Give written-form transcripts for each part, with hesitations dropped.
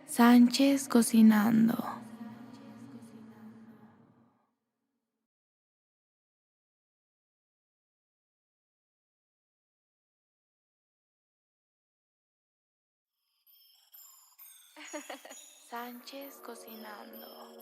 Sánchez cocinando. Sánchez cocinando.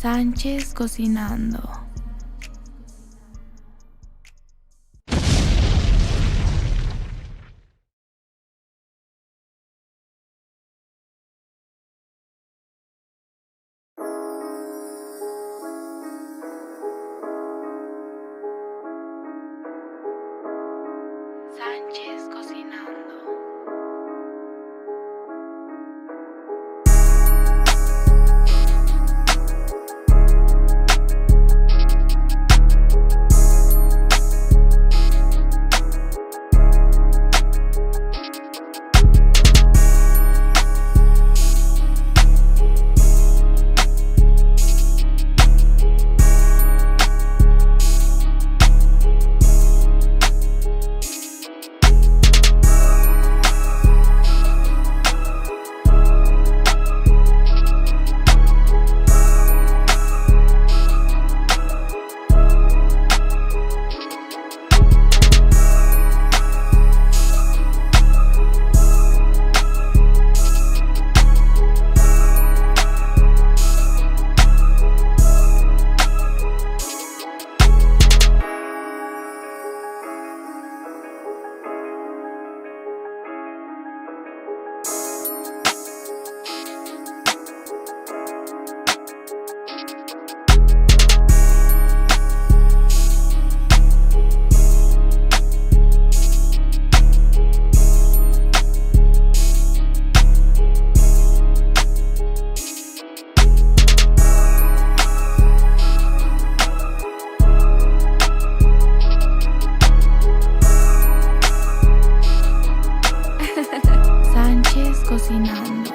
Sánchez cocinando. Sánchez cocinando. cocinando.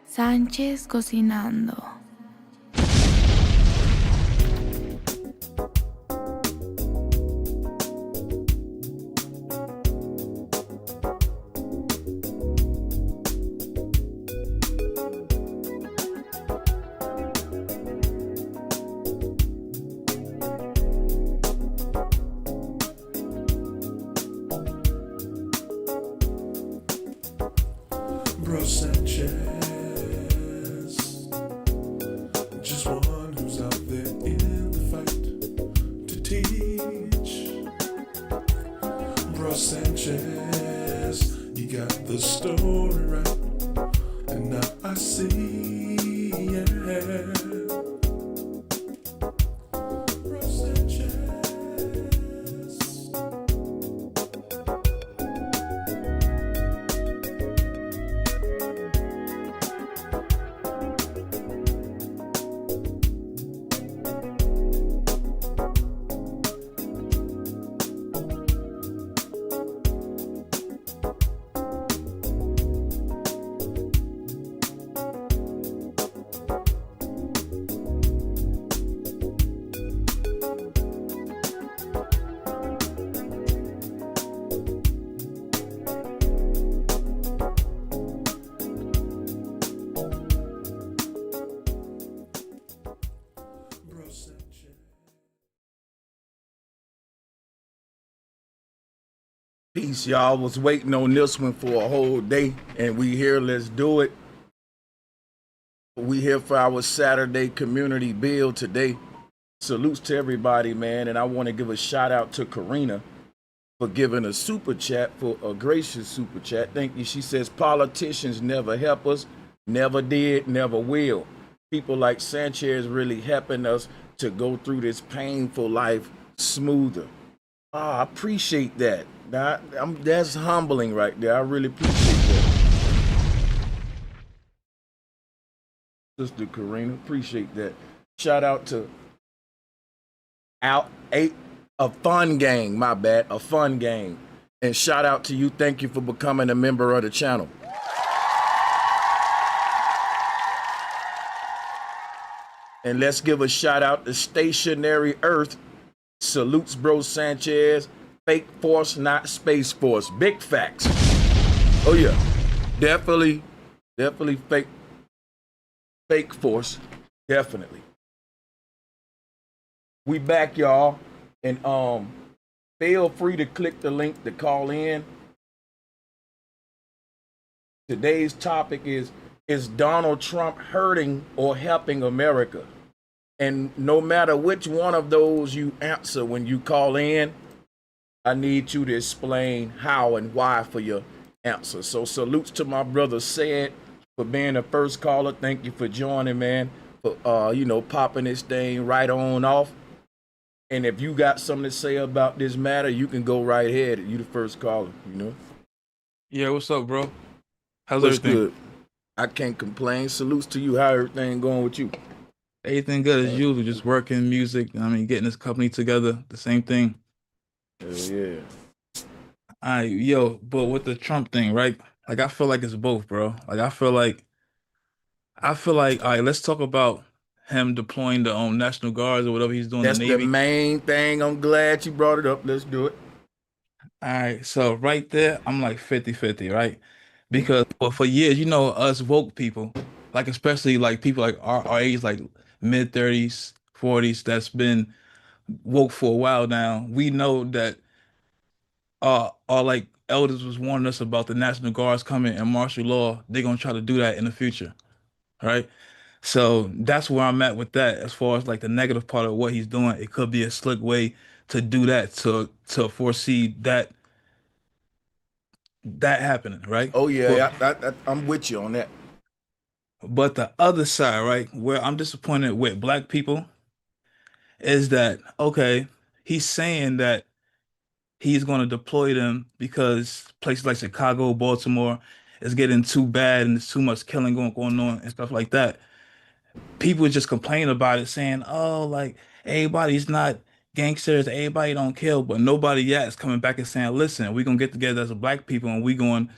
Sánchez cocinando. Bro Sanchez, just one who's out there in the fight to teach. Bro Sanchez, you got the story right, and now I see, yeah. Bro Sanchez. Peace, y'all. Was waiting on this one for a whole day, and we here. Let's do it. We here for our Saturday community build today. Salutes to everybody, man, and I want to give a shout out to Karina for giving a super chat, for a gracious super chat. Thank you. She says politicians never help us, never did, never will. People like Sanchez really helping us to go through this painful life smoother. I appreciate that. That's humbling right there. I really appreciate that. Sister Karina, appreciate that. Shout out to a fun gang, my bad, a fun gang. And shout out to you. Thank you for becoming a member of the channel. And let's give a shout out to Stationary Earth. Salutes, Bro Sanchez. Fake Force, not Space Force. Big facts. Oh yeah, definitely fake force. Definitely. We back, y'all, and feel free to click the link to call in. Today's topic is Donald Trump hurting or helping America? And no matter which one of those you answer when you call in, I need you to explain how and why for your answer. So salutes to my brother Said for being the first caller. Thank you for joining, man. For popping this thing right on off. And if you got something to say about this matter, you can go right ahead. You the first caller, Yeah, what's up, bro? How's What's everything? good? I can't complain. Salutes to you. How everything going with you? Everything good as usual, just working, music, getting this company together, the same thing. Hell yeah. But with the Trump thing, right? Like I feel like it's both, bro. Like all right, let's talk about him deploying the National Guards or whatever he's doing, the That's the Navy. main thing. I'm glad you brought it up. Let's do it. All right, so right there, I'm like 50-50, right? Because for years, us woke people, like especially like people like our age, like mid-30s, 40s, that's been woke for a while now, we know that our like elders was warning us about the National Guards coming and martial law. They're gonna try to do that in the future, right? So that's where I'm at with that. As far as like the negative part of what he's doing, it could be a slick way to do that, to foresee that happening, right? Oh But yeah, I'm with you on that. but the other side, right, where I'm disappointed with black people is that okay, he's saying that he's going to deploy them because places like Chicago, Baltimore is getting too bad and there's too much killing going on and stuff like that. People just complain about it, saying, "Oh, like everybody's not gangsters, everybody don't kill," but nobody yet is coming back and saying, "Listen, we're gonna get together as a black people and we're going to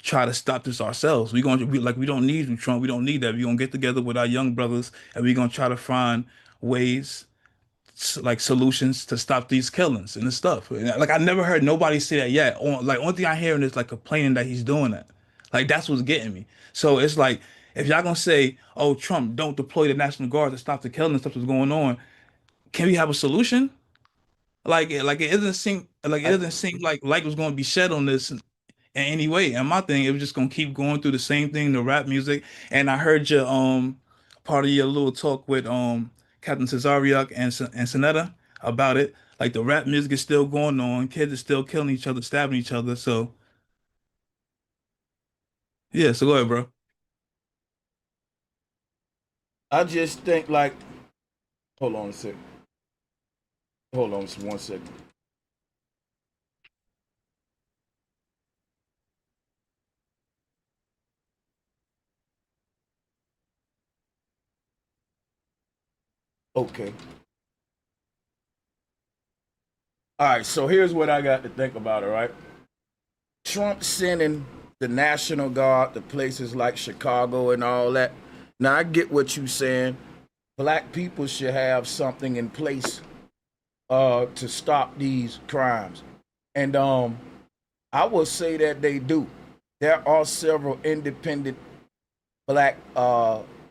try to stop this ourselves. We're going to be like we don't need you, Trump. We don't need that. We're gonna get together with our young brothers and we're gonna try to find ways." Like solutions to stop these killings and this stuff. Like I never heard nobody say that yet. Like only thing I hearing is like complaining that he's doing that. Like that's what's getting me. So it's like if y'all gonna say, "Oh, Trump, don't deploy the National Guard to stop the killing and stuff that's going on," can we have a solution? Like it I doesn't seem like light was going to be shed on this in any way. And my thing, it was just gonna keep going through the same thing, the rap music. And I heard your part of your little talk with Captain Cesariak and Sonetta about it. Like the rap music is still going on, kids are still killing each other, stabbing each other. So yeah, so go ahead, bro. I just think like, hold on a second. Hold on 1 second. Okay. All right. So here's what I got to think about. All right. Trump sending the National Guard to places like Chicago and all that. Now I get what you're saying. Black people should have something in place to stop these crimes. And I will say that they do. There are several independent black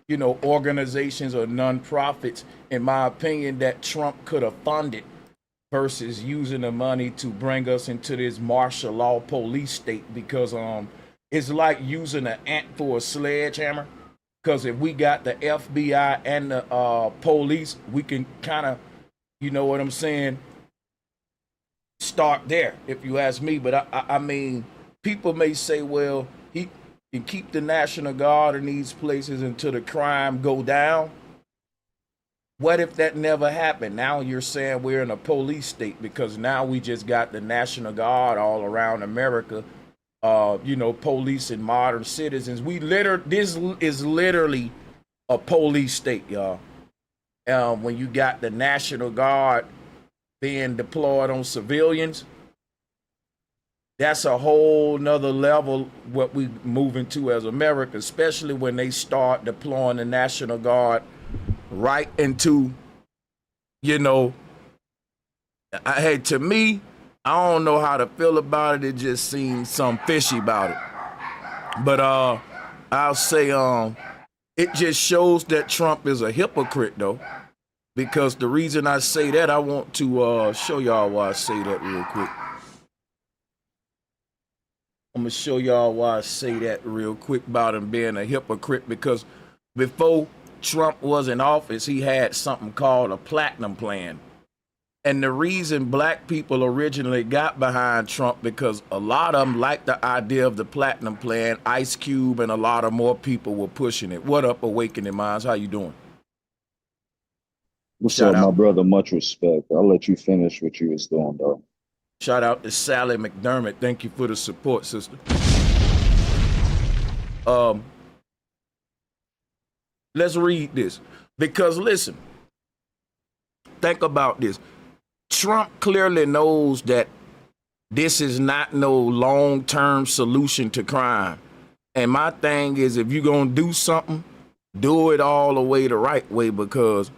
organizations or nonprofits, in my opinion, that Trump could have funded versus using the money to bring us into this martial law police state because it's like using an ant for a sledgehammer. Because if we got the FBI and the police, we can kind of, you know what I'm saying, start there, if you ask me. But I mean, people may say, well, he can keep the National Guard in these places until the crime go down. What if that never happened? Now you're saying we're in a police state because now we just got the National Guard all around America, policing modern citizens. This is literally a police state, y'all. When you got the National Guard being deployed on civilians, that's a whole nother level what we move into as America, especially when they start deploying the National Guard right into, hey, to me, I don't know how to feel about it. It just seems some fishy about it. But I'll say it just shows that Trump is a hypocrite though. Because the reason I say that, I want to show y'all why I say that real quick. I'm gonna show y'all why I say that real quick about him being a hypocrite, because before Trump was in office, he had something called a platinum plan. And the reason black people originally got behind Trump because a lot of them liked the idea of the platinum plan. Ice Cube and a lot of more people were pushing it. What up, Awakening Minds? How you doing? What's Shout up, my out. brother? Much respect. I'll let you finish what you was doing, though. Shout out to Sally McDermott. Thank you for the support, sister. Let's read this. Because listen, think about this. Trump clearly knows that this is not no long-term solution to crime. And my thing is, if you're going to do something, do it all the way the right way, because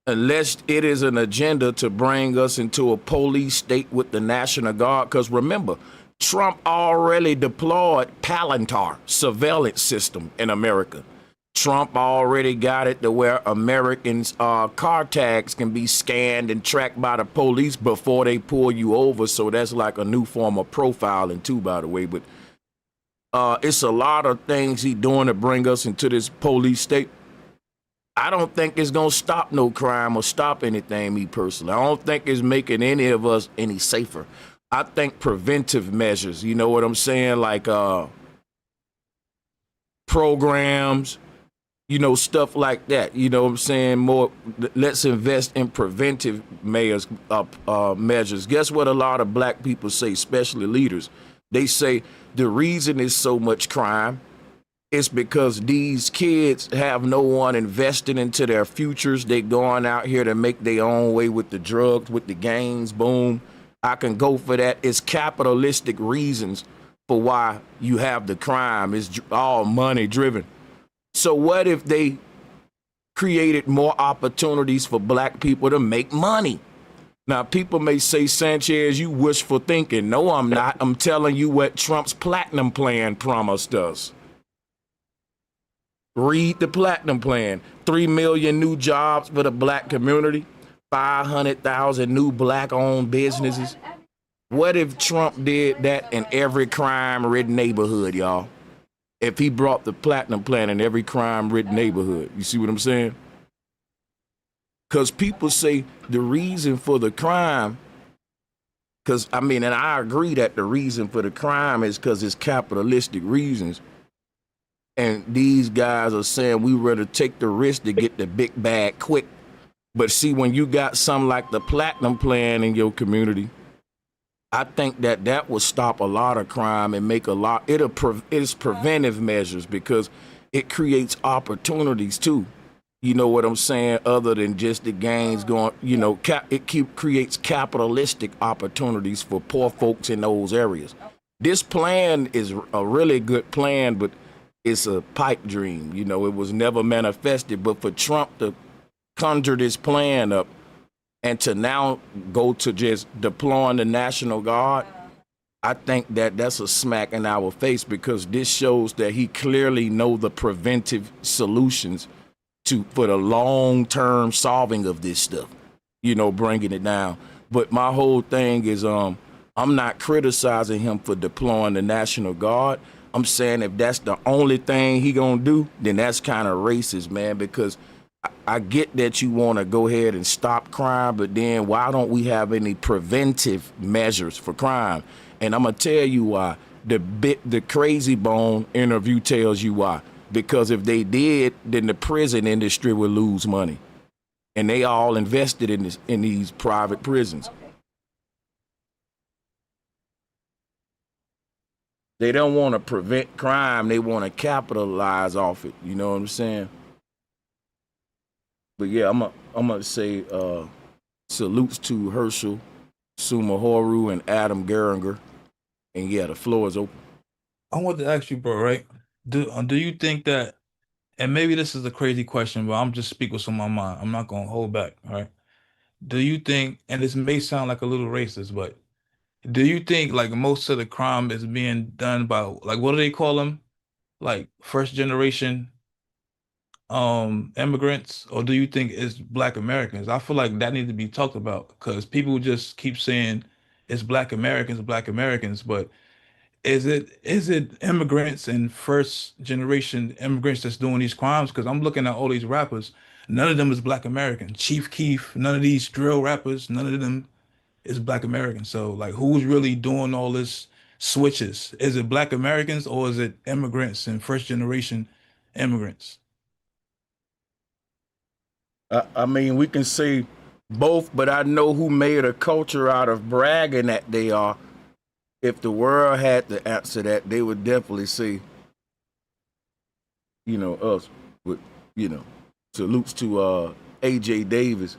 unless it is an agenda to bring us into a police state with the National Guard, because remember, Trump already deployed Palantir surveillance system in America. Trump already got it to where Americans' car tags can be scanned and tracked by the police before they pull you over. So that's like a new form of profiling too, by the way. But it's a lot of things he's doing to bring us into this police state. I don't think it's gonna stop no crime or stop anything, me personally. I don't think it's making any of us any safer. I think preventive measures, you know what I'm saying? Like programs, Stuff like that. You know what I'm saying? More, let's invest in preventive measures. Guess what a lot of black people say, especially leaders? They say the reason is so much crime is because these kids have no one investing into their futures. They going out here to make their own way with the drugs, with the gangs. Boom. I can go for that. It's capitalistic reasons for why you have the crime. It's all money driven. So what if they created more opportunities for black people to make money? Now, people may say, Sanchez, you wishful thinking. No, I'm not. I'm telling you what Trump's platinum plan promised us. Read the platinum plan. 3 million new jobs for the black community, 500,000 new black-owned businesses. What if Trump did that in every crime-ridden neighborhood, y'all? If he brought the platinum plan in every crime-ridden neighborhood. You see what I'm saying? Because people say the reason for the crime, and I agree that the reason for the crime is because it's capitalistic reasons. And these guys are saying we rather take the risk to get the big bag quick. But see, when you got something like the platinum plan in your community, I think that will stop a lot of crime and make a lot. It's preventive measures because it creates opportunities too. You know what I'm saying? Other than just the gangs going, creates capitalistic opportunities for poor folks in those areas. This plan is a really good plan, but it's a pipe dream. It was never manifested. But for Trump to conjure this plan up and to now go to just deploying the National Guard, I think that's a smack in our face because this shows that he clearly knows the preventive solutions for the long-term solving of this stuff, bringing it down. But my whole thing is I'm not criticizing him for deploying the National Guard. I'm saying if that's the only thing he gonna do, then that's kind of racist, man, because I get that you want to go ahead and stop crime, but then why don't we have any preventive measures for crime? And I'm gonna tell you why. The Crazy Bone interview tells you why. Because if they did, then the prison industry would lose money, and they all invested in these private prisons. They don't want to prevent crime. They want to capitalize off it. You know what I'm saying? But yeah, I'm gonna say salutes to Herschel, Sumahoru, and Adam Geringer. And yeah, the floor is open. I want to ask you, bro, right? Do you think that, and maybe this is a crazy question, but I'm just speaking what's on my mind. I'm not gonna hold back, all right? Do you think, and this may sound like a little racist, but do you think like most of the crime is being done by like what do they call them? Like first generation immigrants, or do you think it's Black Americans? I feel like that needs to be talked about because people just keep saying it's Black Americans, but is it immigrants and first generation immigrants that's doing these crimes? Because I'm looking at all these rappers, none of them is Black American. Chief Keef, none of these drill rappers, none of them is Black American. So like who's really doing all this switches? Is it Black Americans or is it immigrants and first generation immigrants? We can say both, but I know who made a culture out of bragging that they are. If the world had to answer that, they would definitely say, us. But, salutes to AJ Davis.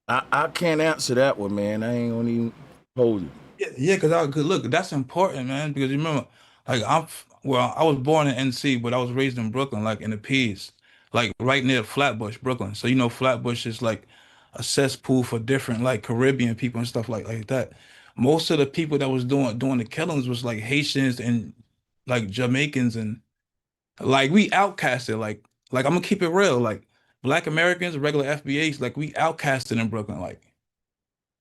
I can't answer that one, man. I ain't gonna even hold you. Yeah, because look, that's important, man. Because you remember, like I was born in NC, but I was raised in Brooklyn, like in the P's, like right near Flatbush, Brooklyn. So Flatbush is like a cesspool for different like Caribbean people and stuff like that. Most of the people that was doing the killings was like Haitians and like Jamaicans and like we outcasted. Like I'm gonna keep it real, like Black Americans, regular FBAs, like we outcasted in Brooklyn,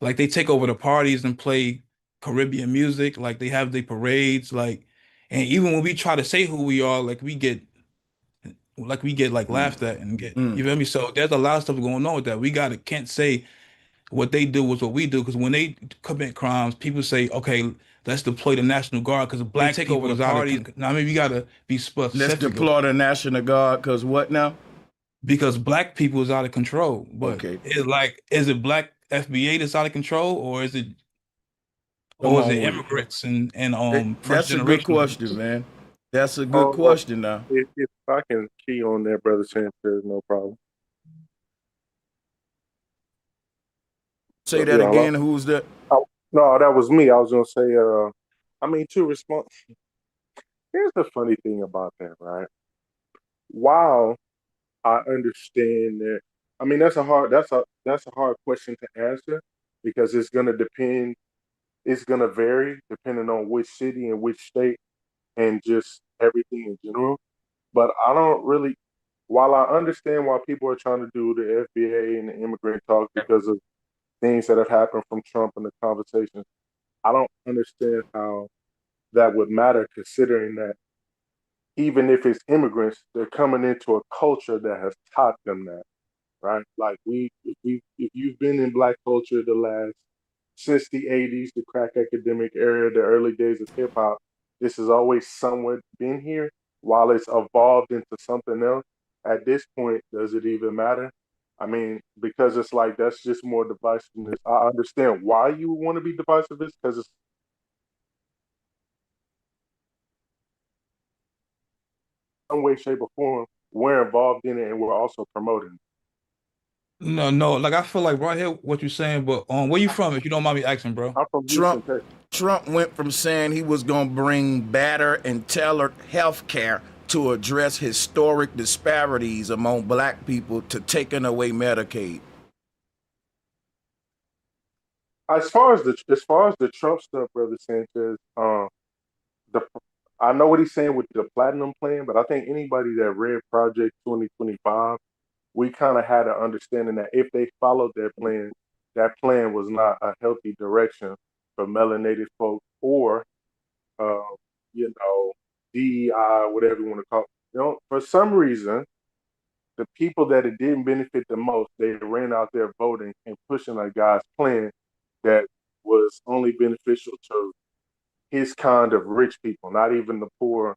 like they take over the parties and play Caribbean music, like they have their parades, and even when we try to say who we are, like we get like Mm, laughed at and get, mm. you feel me? So there's a lot of stuff going on with that. We gotta can't say what they do was what we do because when they commit crimes, people say, okay, let's deploy the National Guard because black take people over the is out party. of. Now, I mean, we gotta be Let's specific deploy the National Guard, cause what now? because black people is out of control. But Okay, is it black FBA that's out of control, come or is on it with it. immigrants and first That's a good generation? question, man. That's a good Oh, question. Now, if I can key on that, Brother Sanchez, no problem. say that Yeah, hello? again. Who's that? Oh, no, that was me. I was gonna say, I mean, to respond. Here's the funny thing about that, right? While I understand that, I mean, that's a hard question to answer because it's gonna depend. It's gonna vary depending on which city and which state and just everything in general. But I don't really. While I understand why people are trying to do the FBA and the immigrant talk because of things that have happened from Trump and the conversations, I don't understand how that would matter considering that even if it's immigrants, they're coming into a culture that has taught them that, right? Like if you've been in black culture the last since the '80s, the crack academic era, the early days of hip hop, this has always somewhat been here. While it's evolved into something else, at this point, does it even matter? I mean, because it's like that's just more divisiveness. I understand why you would want to be divisive, because it's some way, shape, or form we're involved in it and we're also promoting it. No. Like I feel like right here what you're saying, but where you from? If you don't mind me asking, bro. I'm from Houston, Trump Texas. Trump went from saying he was going to bring better and tailored health care to address historic disparities among black people to taking away Medicaid. As far as the Trump stuff, Brother Sanchez, the I know what he's saying with the platinum plan, but I think anybody that read Project 2025, we kind of had an understanding that if they followed that plan was not a healthy direction for melanated folks or uh, you know, DEI, whatever you want to call it. For some reason, the people that it didn't benefit the most, they ran out there voting and pushing a guy's plan that was only beneficial to his kind of rich people, not even the poor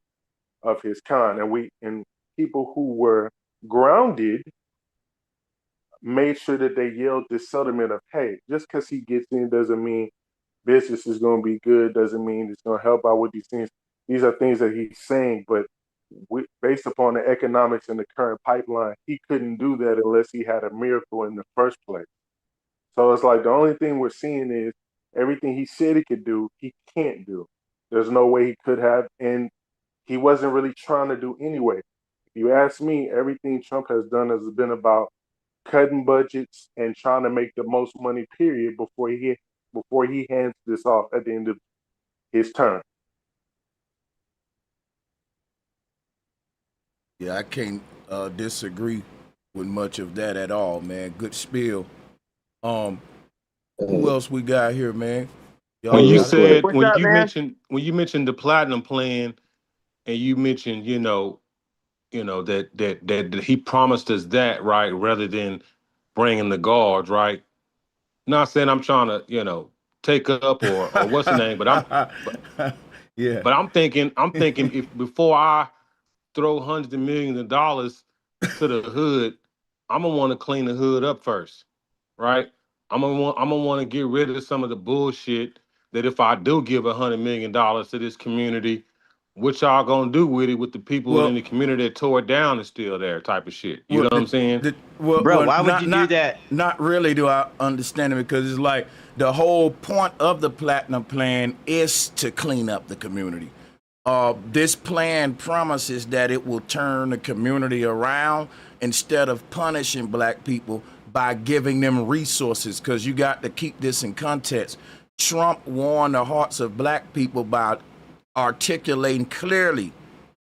of his kind. And people who were grounded made sure that they yelled this sentiment of, hey, just because he gets in doesn't mean business is going to be good, doesn't mean it's going to help out with these things. These are things that he's saying, but based upon the economics and the current pipeline, he couldn't do that unless he had a miracle in the first place. So it's like the only thing we're seeing is everything he said he could do, he can't do. There's no way he could have, and he wasn't really trying to do anyway. If you ask me, everything Trump has done has been about cutting budgets and trying to make the most money, period, before he hands this off at the end of his term. Yeah, I can't disagree with much of that at all, man. Good spiel. Um, who else we got here, man? When Y'all you got it? said What's up, man? when you mentioned the platinum plan and you mentioned that he promised us that, right, rather than bringing the guards, right. Not saying I'm trying to take up or what's the name, but Yeah. but I'm thinking if before I throw hundreds of millions of dollars to the hood, I'm gonna want to clean the hood up first, right? I'm gonna want to get rid of some of the bullshit that if I do give $100 million to this community, what y'all gonna do with it with the people in Well, the community that tore it down is still there, type of shit. You well, know what I'm saying? Bro, why would you do that? not really do I understand it because it's like the whole point of the platinum plan is to clean up the community. This plan promises that it will turn the community around instead of punishing black people by giving them resources. Because you got to keep this in context. Trump won the hearts of black people by articulating clearly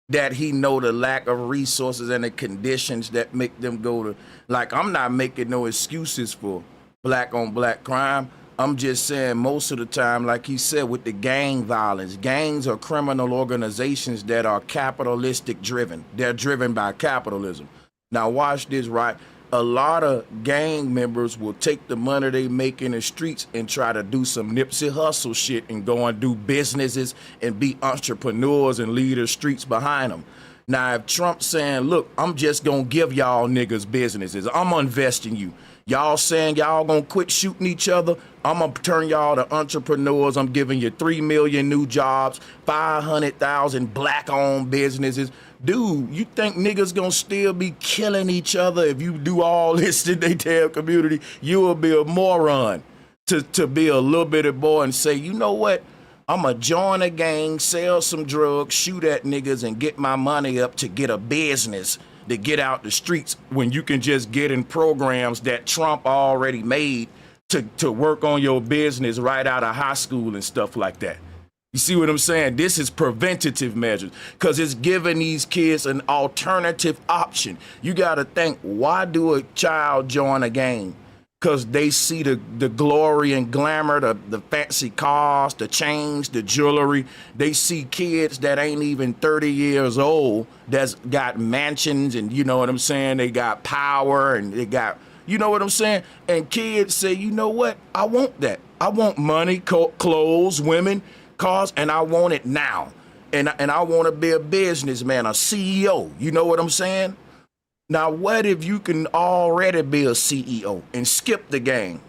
that he know the lack of resources and the conditions that make them go to, like, I'm not making no excuses for black on black crime. I'm just saying most of the time, like he said, with the gang violence, gangs are criminal organizations that are capitalistic driven. They're driven by capitalism. Now watch this, right? a lot of gang members will take the money they make in the streets and try to do some Nipsey Hustle shit and go and do businesses and be entrepreneurs and lead the streets behind them. Now, if Trump's saying, look, I'm just gonna give y'all niggas businesses, I'm gonna invest in you. Y'all saying y'all gonna quit shooting each other, I'm gonna turn y'all to entrepreneurs. I'm giving you 3 million new jobs, 500,000 black-owned businesses. Dude, you think niggas gonna still be killing each other if you do all this to their damn community? You will be a moron to be a little bitty boy and say, you know what? I'ma join a gang, sell some drugs, shoot at niggas, and get my money up to get a business to get out the streets when you can just get in programs that Trump already made to work on your business right out of high school and stuff like that. You see what I'm saying? This is preventative measures because it's giving these kids an alternative option. You got to think, why do a child join a gang? Because they see the glory and glamour, the fancy cars, the chains, the jewelry. They see kids that ain't even 30 years old that's got mansions and, you know what I'm saying, they got power and they got, you know what I'm saying? And kids say, you know what, I want that. I want money, clothes, women, cars, and I want it now. And I want to be a businessman, a CEO. You know what I'm saying? Now, what if you can already be a CEO and skip the game?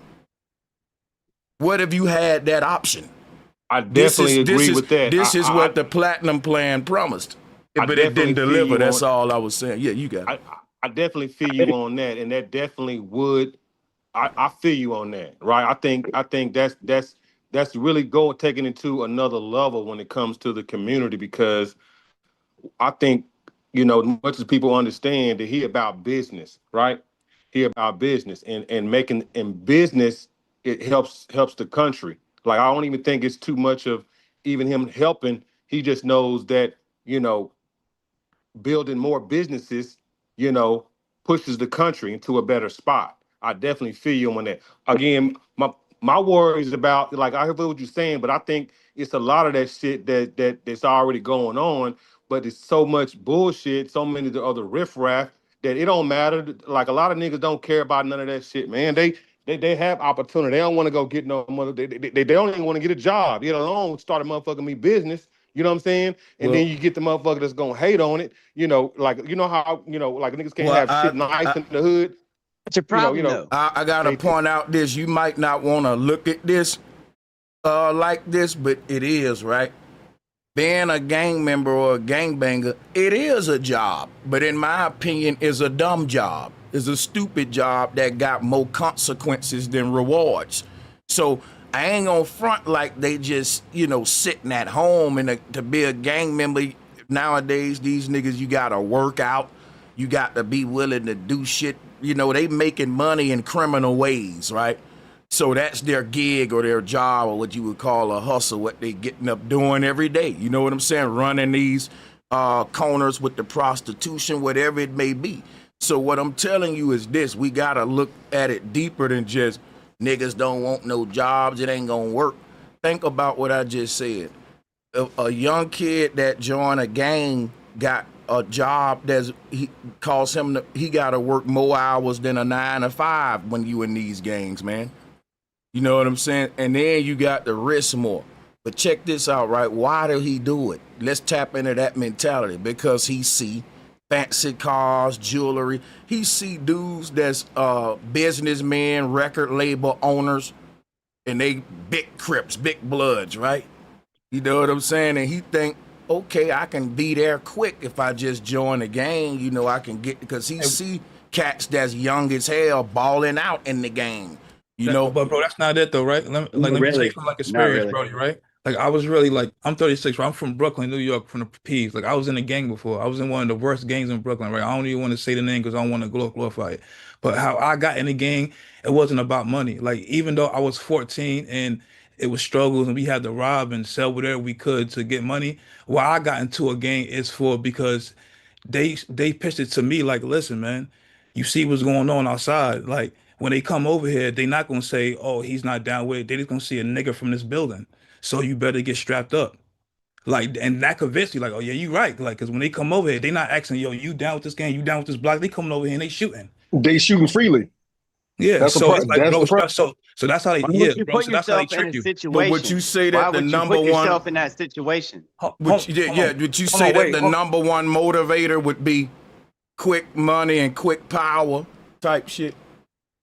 What if you had that option? I definitely agree with that. This is what the Platinum Plan promised, but it didn't deliver. That's all I was saying. Yeah, you got it. I definitely feel you on that, and that definitely would. I feel you on that, right? I think that's really taking it to another level when it comes to the community, because I think, much as people understand that he about business, right? He about business and making in business, it helps the country. Like, I don't even think it's too much of even him helping. He just knows that, building more businesses, you know, pushes the country into a better spot. I definitely feel you on that. Again, my worries about, like, I hear what you're saying, but I think it's a lot of that shit that's already going on. But it's so much bullshit, so many of the other riffraff that it don't matter. Like, a lot of niggas don't care about none of that shit, man. They have opportunity. They don't want to go get no mother. They don't even want to get a job, let alone start a motherfucking me business. You know what I'm saying? And then you get the motherfucker that's gonna hate on it. Like, how, like, niggas can't have shit nice in the hood. What's your problem, though? I gotta point out this. You might not want to look at this like this, but it is, right? Being a gang member or a gangbanger, it is a job, but in my opinion, is a dumb job. It's a stupid job that got more consequences than rewards. So I ain't gonna front like they just, sitting at home. And to be a gang member nowadays, these niggas, you gotta work out. You got to be willing to do shit. They making money in criminal ways, right? So that's their gig or their job, or what you would call a hustle, what they getting up doing every day. You know what I'm saying? Running these corners with the prostitution, whatever it may be. So what I'm telling you is this: we gotta look at it deeper than just niggas don't want no jobs, it ain't gonna work. Think about what I just said. A young kid that joined a gang got a job he got to work more hours than a 9 to 5 when you in these gangs, man. You know what I'm saying? And then you got to risk more. But check this out, right? Why did he do it? Let's tap into that mentality. Because he see fancy cars, jewelry. He see dudes that's businessmen, record label owners, and they big Crips, big Bloods, right? You know what I'm saying? And he think, okay, I can be there quick if I just join the gang. I can get, because he see cats that's young as hell balling out in the game. But bro, that's not it though, right? Let me say from like experience, Brody, right? Like, I was really like, I'm 36, right? I'm from Brooklyn, New York, from the P's. Like, I was in a gang before. I was in one of the worst gangs in Brooklyn, right? I don't even want to say the name because I don't want to glorify it. But how I got in the gang, it wasn't about money. Like, even though I was 14 and it was struggles and we had to rob and sell whatever we could to get money, why I got into a gang is because they pitched it to me like, listen, man, you see what's going on outside. Like, when they come over here, they not gonna say, oh, he's not down with it. They just gonna see a nigga from this building. So you better get strapped up. Like, and that convinced you, like, oh yeah, you right. Like, cause when they come over here, they not asking, yo, you down with this gang, you down with this block? They coming over here and they shooting. They shooting freely. Yeah, That's so it's like, that's bro, the problem. so that's how they, Why yeah, would you bro. put So that's how they yourself in trick a you. But would situation? you say Why that the would you number put one? yourself in that situation? Would you, Hold on. would you Hold say on, that wait, the number one motivator would be quick money and quick power type shit?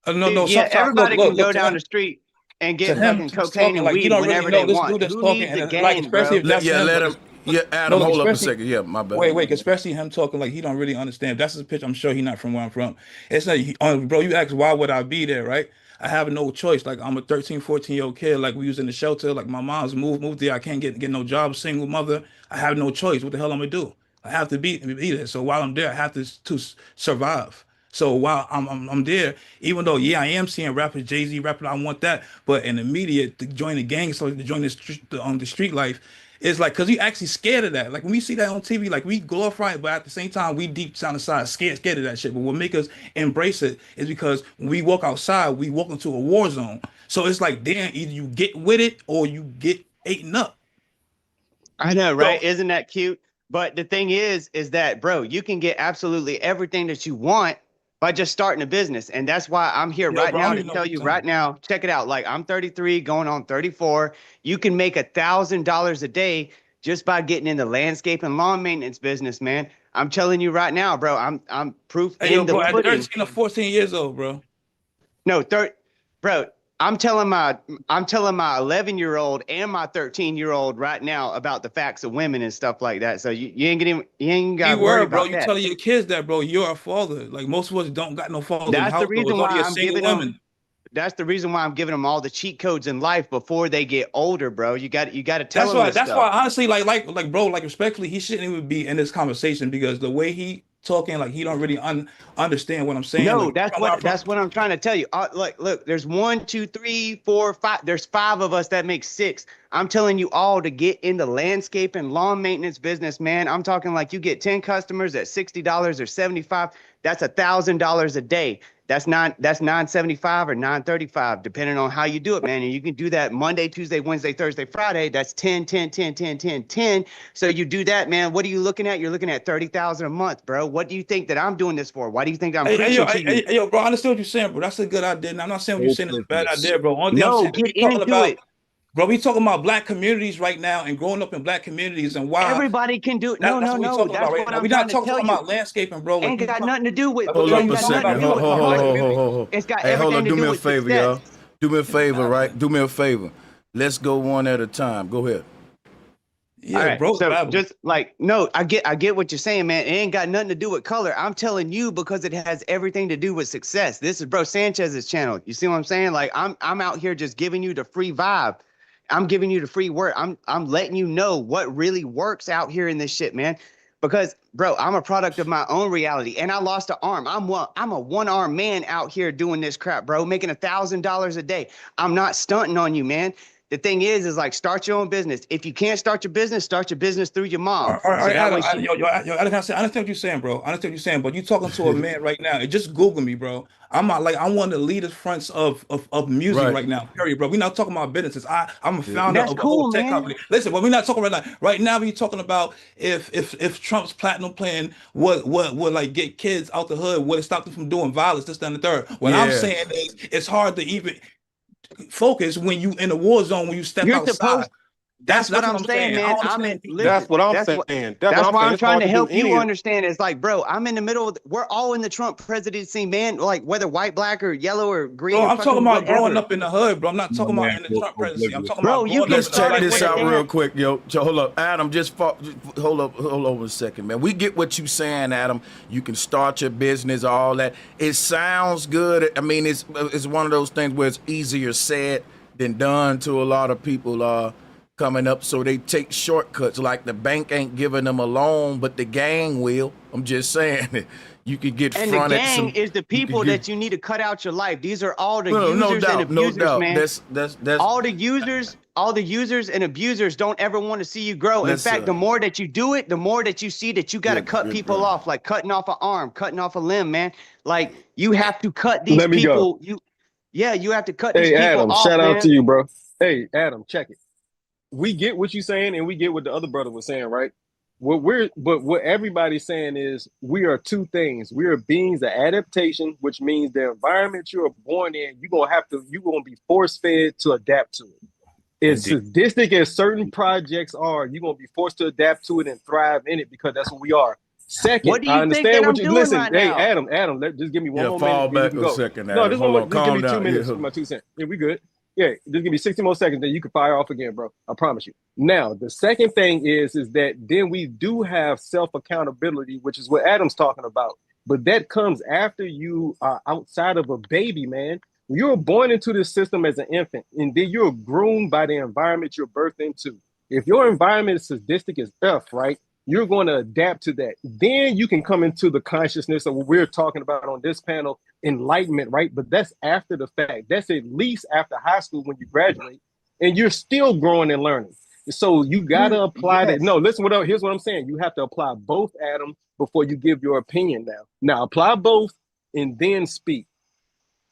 No, Dude, no. yeah, Sometimes, look, everybody can go to down him, the street and get fucking he's cocaine talking and like he weed don't really whenever know they this want. dude that's Who talking, needs and the like gang, especially bro? if that's him. Let Like, him. Yeah, no, Adam, like hold up a especially second. Yeah, my bad. wait, especially him talking like he don't really understand. That's his pitch. I'm sure he's not from where I'm from. It's like, bro, you ask why would I be there, right? I have no choice. Like I'm a 13, 14-year-old kid. Like we was in the shelter. Like my mom's moved there. I can't get no job. Single mother. I have no choice. What the hell I'm gonna do? I have to be there. So while I'm there, I have to survive. So while I'm there, even though yeah I am seeing rappers, Jay-Z rapping, I want that, but in the media to join the gang, so to join the street life, it's like because you actually scared of that. Like when we see that on TV, like we glorify it, but at the same time we deep down inside scared of that shit. But what make us embrace it is because when we walk outside, we walk into a war zone. So it's like damn, either you get with it or you get eaten up. I know, So right? Isn't that cute? But the thing is that, bro, you can get absolutely everything that you want by just starting a business. And that's why I'm here yo, right bro, I now don't to even know what tell you're you saying. right now, check it out. Like I'm 33 going on 34. You can make $1,000 a day just by getting in the landscape and lawn maintenance business, man. I'm telling you right now, bro. I'm proof Hey, yo, in the bro, at pudding. 13 or 14 years old, bro. No, bro, I'm telling my 11-year-old and my 13-year-old right now about the facts of women and stuff like that. So you ain't got You to worry were, bro. about You that. telling your kids that, bro. You're a father. Like most of us don't got no fathers in the That's the household. It's reason why only a I'm single giving them. women. That's the reason why I'm giving them all the cheat codes in life before they get older, bro. You got to tell That's them why. this That's stuff. why. Honestly, bro, like, respectfully, he shouldn't even be in this conversation because the way he talking, like, he don't really understand what I'm saying. No, Like, from where I'm from, that's what I'm trying to tell you. Look, there's 1, 2, 3, 4, 5. There's 5 of us that make 6. I'm telling you all to get in the landscape and lawn maintenance business, man. I'm talking like you get 10 customers at $60 or 75. That's $1,000 a day. That's 975 or 935, depending on how you do it, man. And you can do that Monday, Tuesday, Wednesday, Thursday, Friday. That's 10, 10, 10, 10, 10, 10. So you do that, man. What are you looking at? You're looking at 30,000 a month, bro. What do you think that I'm doing this for? Why do you think I'm preaching to you? yo, bro, I understand what you're saying, bro. That's a good idea. Now, I'm not saying what you're saying is a bad Hopelessness. idea, bro. Only thing I'm No, saying, get we talking into about, it. bro, we talking about black communities right now and growing up in black communities and why. Everybody can do it. No, That's no, what we no. talking about That's right what now. I'm We're not trying to talking tell you. about landscaping, bro. Like Ain't we got talk. nothing to do with. That's what Hold you up Ain't a got talking nothing to second. about. do You with talking about black money. communities. It's got Hey, hold everything up. to Do do me a with favor, success. y'all. Do me a favor, right? Do me a favor. Let's go one at a time. Go ahead. All Yeah, right. bro, So Bible. just like no, I get what you're saying, man. It ain't got nothing to do with color. I'm telling you because it has everything to do with success. This is Bro Sanchez's channel. You see what I'm saying? Like I'm out here just giving you the free vibe. I'm giving you the free word. I'm letting you know what really works out here in this shit, man. Because bro, I'm a product of my own reality, and I lost an arm. I'm a one-armed man out here doing this crap, bro, making $1,000 a day. I'm not stunting on you, man. The thing is like start your own business. If you can't start your business through your mom. All So right, that way Adam, she. yo, Adam, I understand what you're saying, bro. I understand what you're saying, but you talking to a man right now. And just Google me, bro. I'm not like I'm one of the leaders fronts of music Right. right now. Period, bro. We're not talking about businesses. I'm a Yeah. founder That's of a whole cool, tech man. company. Listen, but we're not talking right now. Right now, we're talking about if Trump's platinum plan would like get kids out the hood, would it stop them from doing violence, this, that, and the third. What I'm Yeah. saying is it's hard to even focus when you in a war zone when you step You're outside. supposed. That's what That's what I'm I'm saying, saying. I man. don't I'm in. understand. That's Listen. what I'm That's saying. what. That's what That's I'm why saying. I'm It's trying hard to to do help any you of understand. It's like, bro, I'm in the middle of. We're all in the Trump presidency, man. Like whether white, black, or yellow, or green, Bro, or I'm talking fucking about growing whatever. up in the hood, bro. I'm not My talking about man, in the Trump presidency. I'm oblivious. talking Bro, about you growing can up Let's in the check start black it this with a out neighborhood. real damn. quick, yo. Hold up, Adam. Hold up a second, man. We get what you saying, Adam. You can start your business, all that. It sounds good. I mean, it's one of those things where it's easier said than done to a lot of people coming up. So they take shortcuts. Like the bank ain't giving them a loan, but the gang will. I'm just saying, you could get And the fronted gang some. is the You could people get that you need to cut out your life. These are all the no users and doubt, no abusers, doubt. man. That's All the users and abusers don't ever want to see you grow. In let's fact, the more that you do it, the more that you see that you got to good, cut good, people bro. off, like cutting off an arm, cutting off a limb, man. Like you have to cut these Let me go. people. You have to cut these Hey, people Adam, off, shout out man. to you, bro. Hey, Adam, check it. We get what you're saying, and we get what the other brother was saying, right? what everybody's saying is we are two things. We are beings of adaptation, which means the environment you are born in, you're gonna be force fed to adapt to it. As sadistic as certain projects are, you're gonna be forced to adapt to it and thrive in it because that's what we are. Second, What do I you think that understand I'm what you doing listen. right Hey, now? Adam, just give me one Yeah, more fall minute, then you back can a go. second, No, Adam. this Hold one, on, just give calm me 2 down. minutes Yeah. for my 2 cents. Yeah, we good. Yeah, just give me 60 more seconds, then you can fire off again, bro. I promise you. Now, the second thing is that then we do have self-accountability, which is what Adam's talking about. But that comes after you are outside of a baby, man. You're born into this system as an infant, and then you're groomed by the environment you're birthed into. If your environment is sadistic as F, right, you're going to adapt to that. Then you can come into the consciousness of what we're talking about on this panel, enlightenment, right? But that's after the fact. That's at least after high school when you graduate, and you're still growing and learning. So you got to apply that. Yes. No, listen, here's what I'm saying. You have to apply both, Adam, before you give your opinion now. Now, apply both and then speak.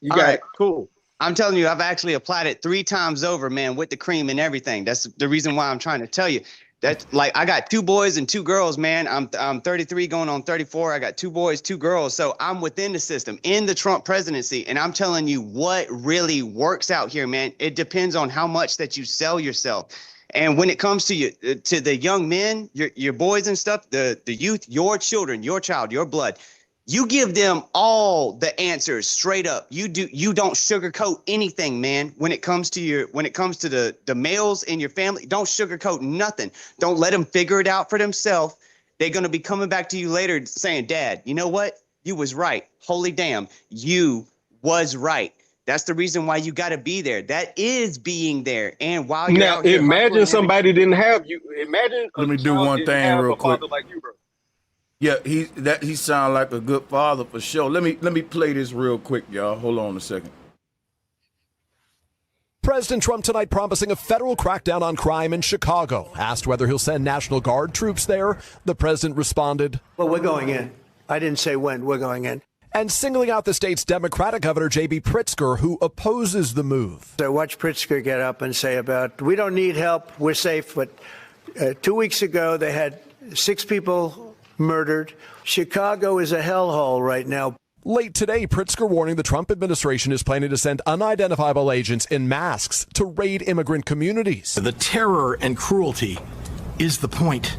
You All got right. it. Cool. I'm telling you, I've actually applied it 3 times over, man, with the cream and everything. That's the reason why I'm trying to tell you. That, like, I got 2 boys and 2 girls, man. I'm 33 going on 34. I got 2 boys, 2 girls. So I'm within the system in the Trump presidency. And I'm telling you what really works out here, man. It depends on how much that you sell yourself. And when it comes to you, to the young men, your boys and stuff, the youth, your children, your child, your blood, you give them all the answers straight up. You don't sugarcoat anything, man. When it comes to the males in your family, don't sugarcoat nothing. Don't let them figure it out for themselves. They're going to be coming back to you later saying, "Dad, you know what? You was right. Holy damn, you was right." That's the reason why you got to be there. That is being there. And while you're Now, out here imagine hustling somebody didn't have you. Imagine a Let me do child one didn't thing have real a quick. father like you, bro. Yeah, he sound like a good father for sure. Let me play this real quick, y'all. Hold on a second. President Trump tonight promising a federal crackdown on crime in Chicago. Asked whether he'll send National Guard troops there, the president responded, "Well, we're going in. I didn't say when. We're going in." And singling out the state's Democratic Governor J.B. Pritzker, who opposes the move. So watch Pritzker get up and say we don't need help, we're safe. But 2 weeks ago, they had 6 people murdered. Chicago is a hellhole right now. Late today, Pritzker warning the Trump administration is planning to send unidentifiable agents in masks to raid immigrant communities. The terror and cruelty is the point,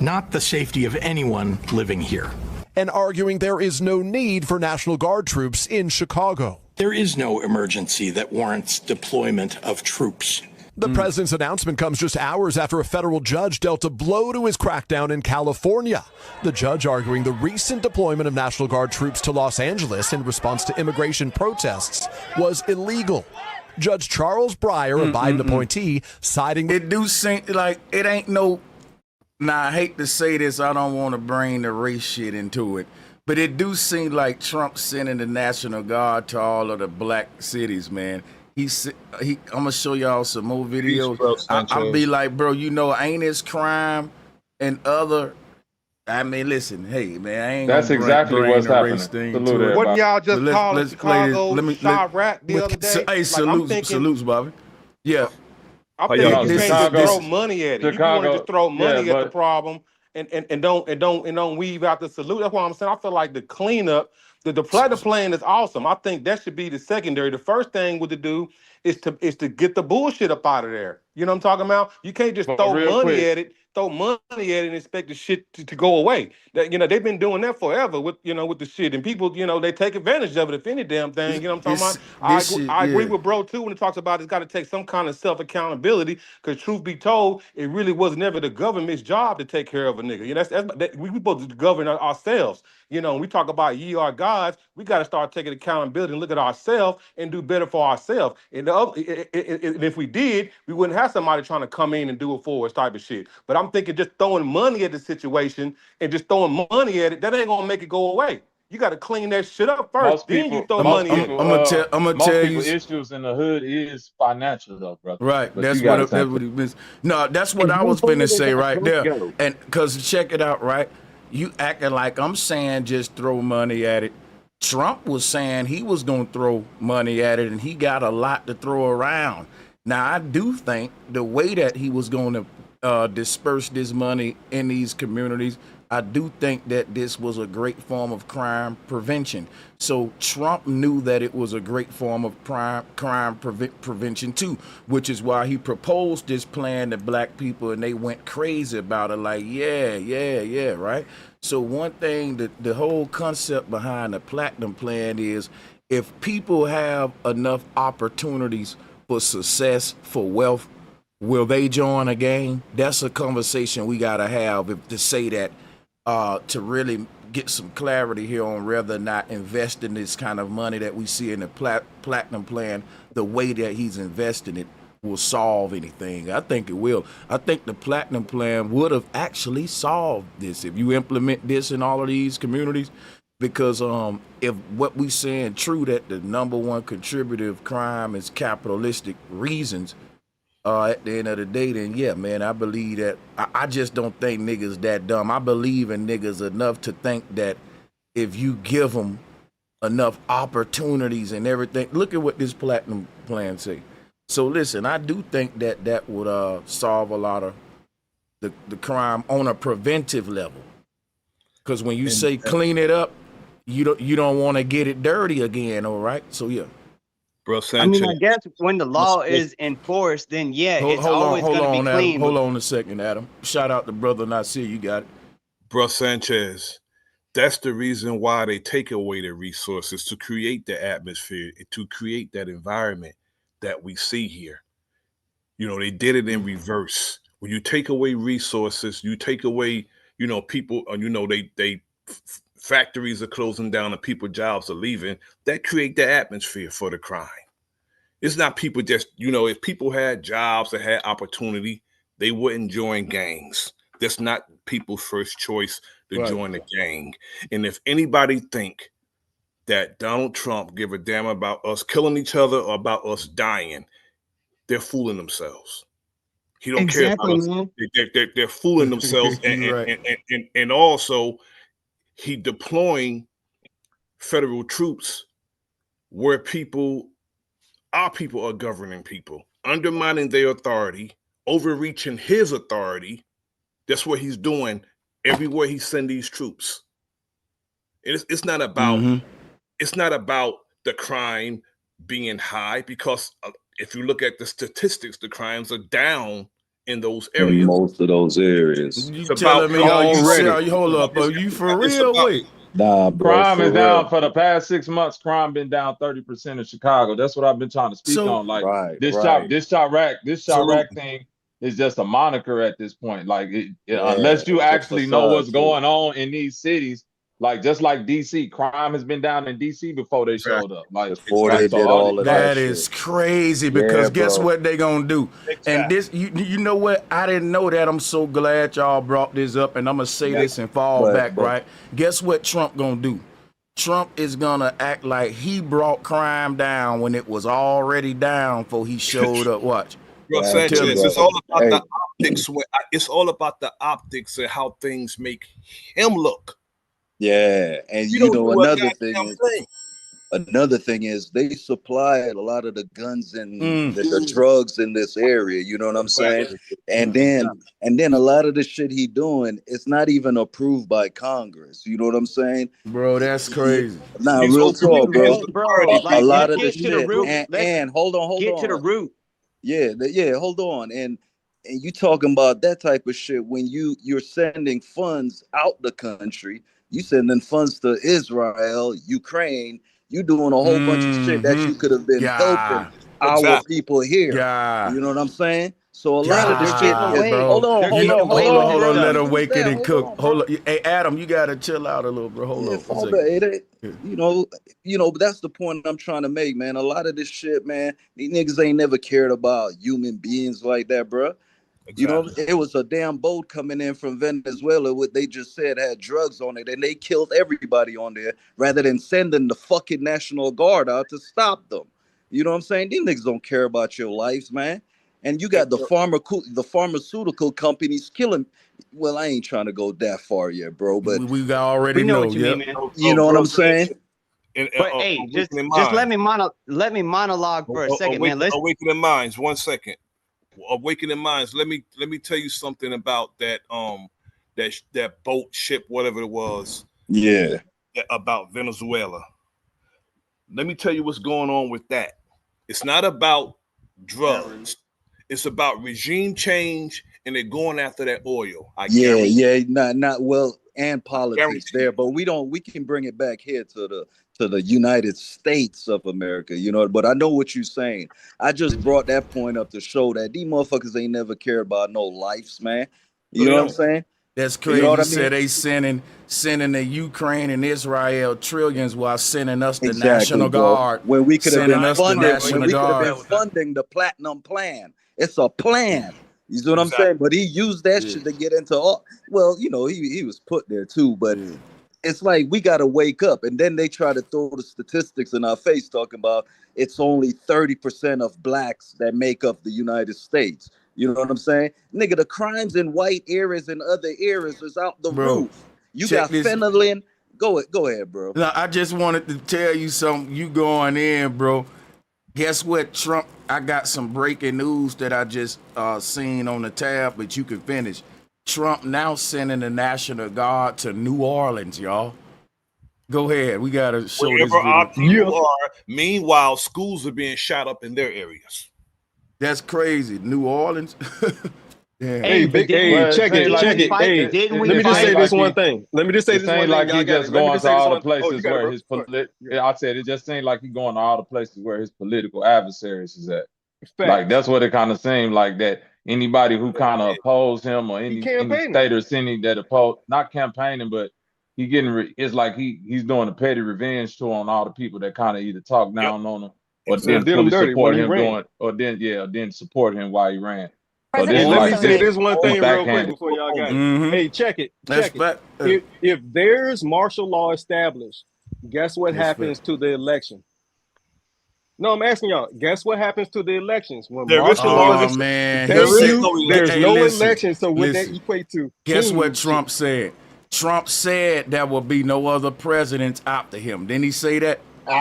not the safety of anyone living here. And arguing there is no need for National Guard troops in Chicago. There is no emergency that warrants deployment of troops. The president's announcement comes just hours after a federal judge dealt a blow to his crackdown in California. The judge arguing the recent deployment of National Guard troops to Los Angeles in response to immigration protests was illegal. Judge Charles Breyer, a Biden appointee, citing It do seem like it ain't no. Now I hate to say this, I don't want to bring the race shit into it, but it do seem like Trump sending the National Guard to all of the black cities, man. I'm gonna show y'all some more videos. I'll be like, bro, you know, ain't this crime and other? I mean, listen, hey, man, I ain't. That's gonna exactly bring what's the happening. race thing Salute to it. everybody. Wouldn't y'all just But call it let's play this. Chicago Chirac the other day? Hey, salutes, salutes, Bobby. Yeah, I you know, think you can't just Chicago- throw money at it. You want to Chicago- just throw money yeah, at the but- problem and don't weave out the salute. That's why I'm saying I feel like the cleanup, the platinum plan is awesome. I think that should be the secondary. The first thing to do is to get the bullshit up out of there. You know what I'm talking about? You can't just But throw real money quick- at it. Throw money at it and expect the shit to go away. That, you know, they've been doing that forever with the shit, and people, they take advantage of it. If any damn thing, you know what I'm talking about? I agree with bro too when it talks about it's got to take some kind of self accountability. Because truth be told, it really was never the government's job to take care of a nigga. You know, we supposed to govern ourselves. You know, when we talk about ye are gods, we got to start taking accountability and look at ourselves and do better for ourselves. And if we did, we wouldn't have somebody trying to come in and do it for us type of shit. But I'm thinking just throwing money at the situation and just throwing money at it, that ain't gonna make it go away. You got to clean that shit up first. Most Then people, you throw most money people, at it. I'm gonna most tell people you. issues in the hood is financial though, brother. Right, But that's you gotta what it means. No, that's what I was finna say right there. And because check it out, right? You acting like I'm saying just throw money at it. Trump was saying he was gonna throw money at it, and he got a lot to throw around. Now I do think the way that he was gonna disperse this money in these communities. I do think that this was a great form of crime prevention. So Trump knew that it was a great form of prevention too, which is why he proposed this plan to black people, and they went crazy about it. Like, yeah, right. So one thing that the whole concept behind the platinum plan is, if people have enough opportunities for success, for wealth, will they join a gang? That's a conversation we gotta have to say that, to really get some clarity here on whether or not investing this kind of money that we see in the platinum plan, the way that he's investing it, will solve anything. I think it will. I think the platinum plan would have actually solved this if you implement this in all of these communities. Because if what we saying true, that the number one contributor of crime is capitalistic reasons, at the end of the day, then yeah, man, I believe that. I just don't think niggas that dumb. I believe in niggas enough to think that if you give them enough opportunities and everything, look at what this platinum plan say. So listen, I do think that that would solve a lot of the crime on a preventive level. Because when you say clean it up, you don't want to get it dirty again, all right? So yeah. Bro, I mean, I guess when the law is enforced, then yeah, it's always going to be clean. Adam. Hold on a second, Adam. Shout out to brother Nasir. You got it. Bro Sanchez, that's the reason why they take away the resources, to create the atmosphere, to create that environment that we see here. You know, they did it in reverse. When you take away resources, you take away, you know, people, you know, they factories are closing down and people jobs are leaving. That create the atmosphere for the crime. It's not people just, you know, if people had jobs and had opportunity, they wouldn't join gangs. That's not people's first choice to join the gang. And if anybody think that Donald Trump give a damn about us killing each other or about us dying, they're fooling themselves. He don't care about us. They're fooling themselves. And also he deploying federal troops where our people are governing people, undermining their authority, overreaching his authority. That's what he's doing everywhere he send these troops. It's not about it's not about the crime being high, because if you look at the statistics, the crimes are down in those areas. In most of those areas. You telling me already? Hold up, are you for real? Wait. Nah, bro. Crime is down for the past 6 months. Crime been down 30% in Chicago. That's what I've been trying to speak on. Like this Chirac thing is just a moniker at this point. Like unless you actually know what's going on in these cities, like just like DC, crime has been down in DC before they showed up. Like before they did all of that is crazy, because guess what they gonna do? And this, you know what? I didn't know that. I'm so glad y'all brought this up, and I'm gonna say this and fall back. Right? Guess what Trump gonna do? Trump is gonna act like he brought crime down when it was already down before he showed up. Watch. Sanchez, it's all about the optics. It's all about the optics and how things make him look. Yeah, and you know another thing is they supplied a lot of the guns and the drugs in this area. You know what I'm saying? And then a lot of the shit he doing, it's not even approved by Congress. You know what I'm saying? Bro, that's crazy. Nah, real talk, bro. A lot of the shit. And hold on. Get to the root. Yeah, hold on. And you talking about that type of shit when you're sending funds out the country. You sending funds to Israel, Ukraine. You doing a whole bunch of shit that you could have been helping our people here. You know what I'm saying? So a lot of this shit. Hold on. Let her wake it and cook. Hold on. Hey, Adam, you gotta chill out a little, bro. Hold on. You know, but that's the point I'm trying to make, man. A lot of this shit, man, these niggas ain't never cared about human beings like that, bro. Exactly. You know, it was a damn boat coming in from Venezuela, what they just said had drugs on it, and they killed everybody on there rather than sending the fucking National Guard out to stop them. You know what I'm saying? These niggas don't care about your lives, man. And you got the pharmaceutical companies killing. Well, I ain't trying to go that far yet, bro, but we already know what you mean, man. You know what I'm saying? But hey, just let me monologue for a second, man. Let's awaken the minds. 1 second. Awakening minds. Let me tell you something about that that boat ship, whatever it was. Yeah. About Venezuela. Let me tell you what's going on with that. It's not about drugs. It's about regime change, and they're going after that oil. I guarantee. Not well, and politics there, but we can bring it back here to the United States of America, you know. But I know what you're saying. I just brought that point up to show that these motherfuckers ain't never cared about no lives, man. You know what I'm saying? That's crazy. You know what I said mean? they sending the Ukraine and Israel trillions while sending us the Exactly, National bro. Guard. When we could have been funding, Guard. funding the platinum plan. It's a plan. You see what I'm saying? But he used that shit to get into all. Well, you know, he was put there too, but it's like we got to wake up. And then they try to throw the statistics in our face, talking about it's only 30% of blacks that make up the United States. You know what I'm saying? Nigga, the crimes in white areas and other areas is out the roof. You got fentanyl. Go ahead, bro. No, I just wanted to tell you something. You going in, bro. Guess what, Trump? I got some breaking news that I just seen on the tab, but you can finish. Trump now sending the National Guard to New Orleans, y'all. Go ahead. We got to show wherever this video. our people are. Meanwhile, schools are being shot up in their areas. That's crazy. New Orleans. Yeah. Hey, check it. Hey, let me just say this one thing. Like he just going to all the places where his I said it just seemed like he going to all the places where his political adversaries is at. Like that's what it kind of seemed like, that anybody who kind of opposed him or any state or city that opposed, not campaigning, but he getting it's like he's doing a petty revenge tour on all the people that kind of either talk down on him or didn't fully support him then support him while he ran. So Let me say this one thing real quick before y'all got it. Hey, check it. If there's martial law established, guess what happens to the election? No, I'm asking y'all. Guess what happens to the elections when martial law is there's no election. So what that equate to? Guess what Trump said? Trump said there will be no other presidents after him. Didn't he say that? But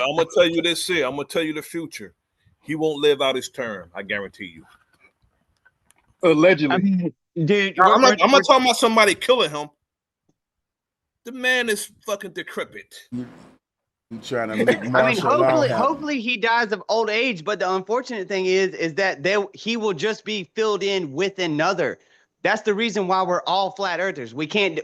I'm gonna tell you this here. I'm gonna tell you the future. He won't live out his term. I guarantee you. Allegedly, dude. I'm not talking about somebody killing him. The man is fucking decrepit. You trying to make martial hopefully he dies of old age. But the unfortunate thing is that he will just be filled in with another. That's the reason why we're all flat earthers. We can't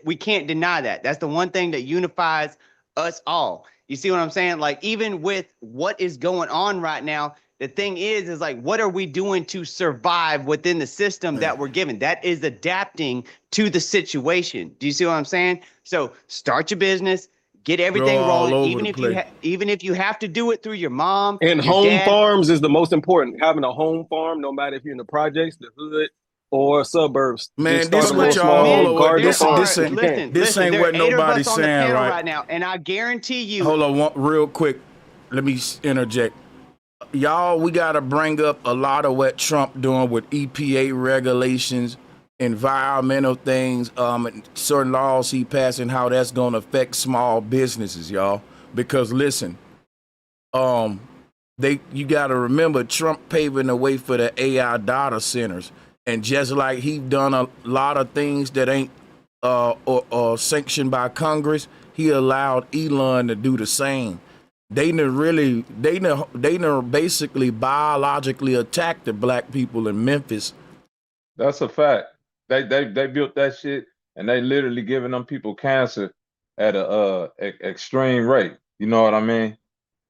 deny that. That's the one thing that unifies us all. You see what I'm saying? Like, even with what is going on right now, the thing is like, what are we doing to survive within the system that we're given? That is adapting to the situation. Do you see what I'm saying? So start your business, get everything rolling, even if you have to do it through your mom. And home farms is the most important. Having a home farm, no matter if you're in the projects, the hood, or suburbs. Man, this what y'all this ain't what nobody's saying right now, and I guarantee you. Hold on, real quick. Let me interject. Y'all, we got to bring up a lot of what Trump doing with EPA regulations, environmental things, and certain laws he passed, and how that's going to affect small businesses, y'all. Because listen, you got to remember Trump paving the way for the AI data centers, and just like he done a lot of things that ain't or sanctioned by Congress, he allowed Elon to do the same. They basically biologically attacked the black people in Memphis. That's a fact. They built that shit, and they literally giving them people cancer at a extreme rate. You know what I mean?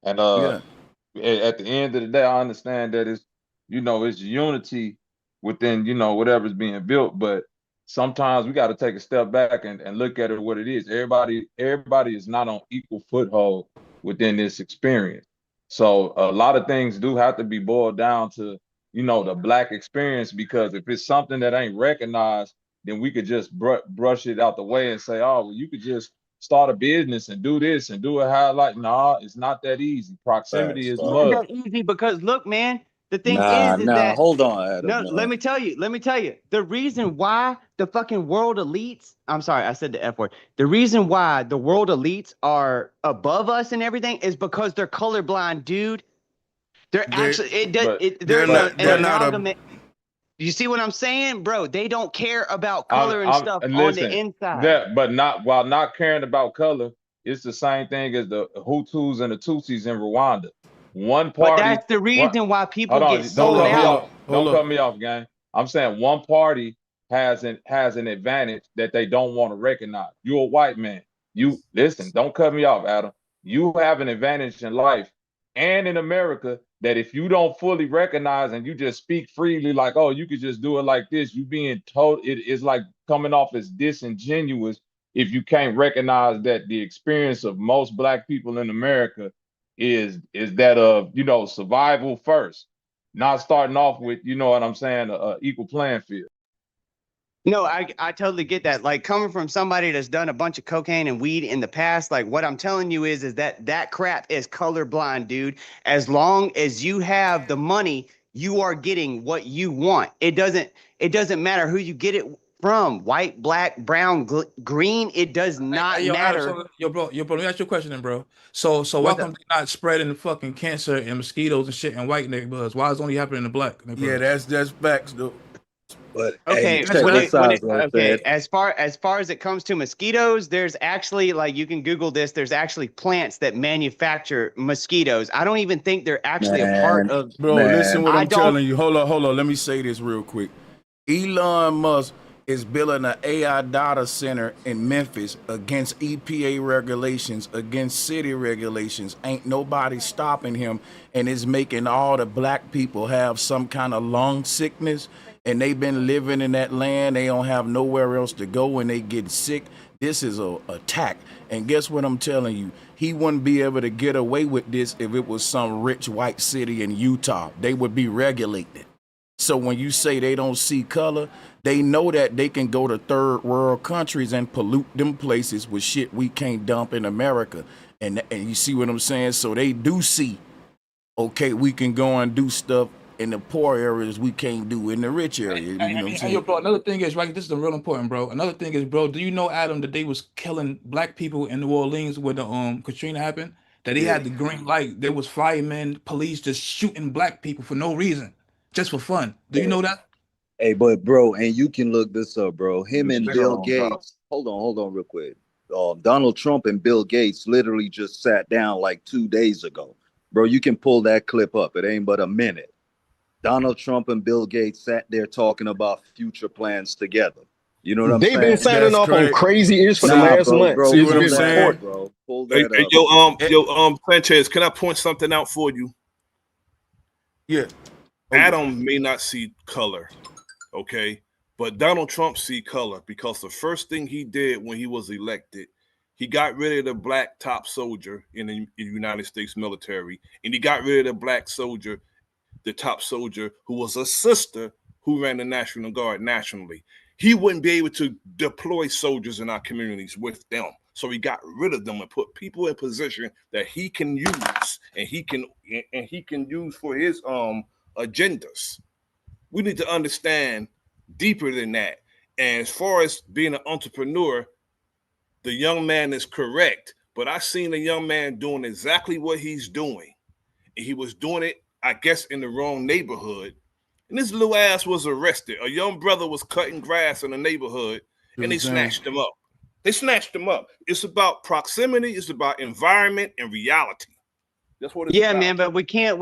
And at the end of the day, I understand that it's unity within whatever's being built, but sometimes we got to take a step back and look at it what it is. Everybody is not on equal foothold within this experience. So a lot of things do have to be boiled down to, the black experience, because if it's something that ain't recognized, then we could just brush it out the way and say, oh, well, you could just start a business and do this and do it how nah, it's not that easy. Proximity is mud. It's not that easy because look, man, the thing is that hold on, Adam. No, let me tell you. The reason why the fucking world elites, I'm sorry, I said the F word. The reason why the world elites are above us and everything is because they're colorblind, dude. They're actually they're not amalgamate. You see what I'm saying, bro? They don't care about color and stuff on the inside. But while not caring about color, it's the same thing as the Hutus and the Tutsis in Rwanda. One party. But that's the reason why people hold on, get sold out. Don't cut me off, gang. I'm saying one party has an advantage that they don't want to recognize. You're a white man. You listen, don't cut me off, Adam. You have an advantage in life and in America that if you don't fully recognize and you just speak freely, like, oh, you could just do it like this, you being told it is like coming off as disingenuous if you can't recognize that the experience of most Black people in America is that of, you know, survival first, not starting off with, you know what I'm saying, a equal playing field. No, I totally get that. Like, coming from somebody that's done a bunch of cocaine and weed in the past, like, what I'm telling you is that crap is colorblind, dude. As long as you have the money, you are getting what you want. It doesn't matter who you get it from, white, black, brown, green. It does not matter. Bro, let me ask you a question then, bro. So why come they not spreading fucking cancer and mosquitoes and shit in white neighborhoods? Why is it only happening in the Black neighborhoods? Yeah, that's facts, though. But okay, as far as it comes to mosquitoes, there's actually, like, you can Google this. There's actually plants that manufacture mosquitoes. I don't even think they're actually a part of. Bro, listen what I'm telling you. Hold on. Let me say this real quick. Elon Musk is building an AI data center in Memphis against EPA regulations, against city regulations. Ain't nobody stopping him, and it's making all the Black people have some kind of lung sickness. And they've been living in that land. They don't have nowhere else to go when they get sick. This is a attack. And guess what I'm telling you? He wouldn't be able to get away with this if it was some rich white city in Utah. They would be regulated. So when you say they don't see color, they know that they can go to third world countries and pollute them places with shit we can't dump in America. And you see what I'm saying? So they do see, okay, we can go and do stuff in the poor areas we can't do in the rich areas. You know what I'm saying? Yo, bro, another thing is, right, this is real important, bro. Another thing is, bro, do you know, Adam, that they was killing Black people in New Orleans when the Katrina happened? That he had the green light. There was firemen, police just shooting Black people for no reason, just for fun. Do you know that? Hey, but bro, and you can look this up, bro. Him and Bill Gates. Hold on real quick. Donald Trump and Bill Gates literally just sat down like 2 days ago. Bro, you can pull that clip up. It ain't but a minute. Donald Trump and Bill Gates sat there talking about future plans together. You know what I'm saying? They've been signing off on crazy ears for the last month. Bro, see what I'm saying, bro? Pull that up. Yo, Sanchez, can I point something out for you? Yeah. Adam may not see color, okay, but Donald Trump see color because the first thing he did when he was elected, he got rid of the Black top soldier in the United States military, and he got rid of the Black soldier, the top soldier who was a sister who ran the National Guard nationally. He wouldn't be able to deploy soldiers in our communities with them. So he got rid of them and put people in position that he can use and he can use for his agendas. We need to understand deeper than that. And as far as being an entrepreneur, the young man is correct, but I seen a young man doing exactly what he's doing. And he was doing it, I guess, in the wrong neighborhood. And this little ass was arrested. A young brother was cutting grass in the neighborhood, and they snatched him up. They snatched him up. It's about proximity. It's about environment and reality. That's what it's about. Man, but we can't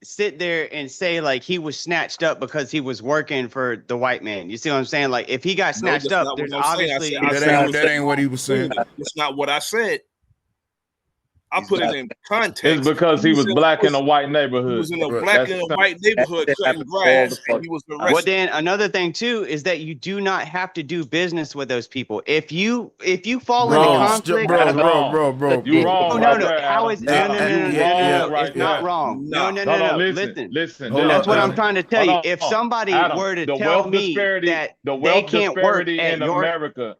sit there and say like he was snatched up because he was working for the white man. You see what I'm saying? Like, if he got snatched up, there's obviously that ain't what he was saying. That's not what I said. I put it in context. It's because he was Black in a white neighborhood. He was in a Black in a white neighborhood cutting grass, and he was arrested. Well, then another thing too is that you do not have to do business with those people. If you fall into conflict, bro, you wrong. No. How is no? It's not wrong. No. Listen. That's what I'm trying to tell you. If somebody were to tell me that they can't work at America,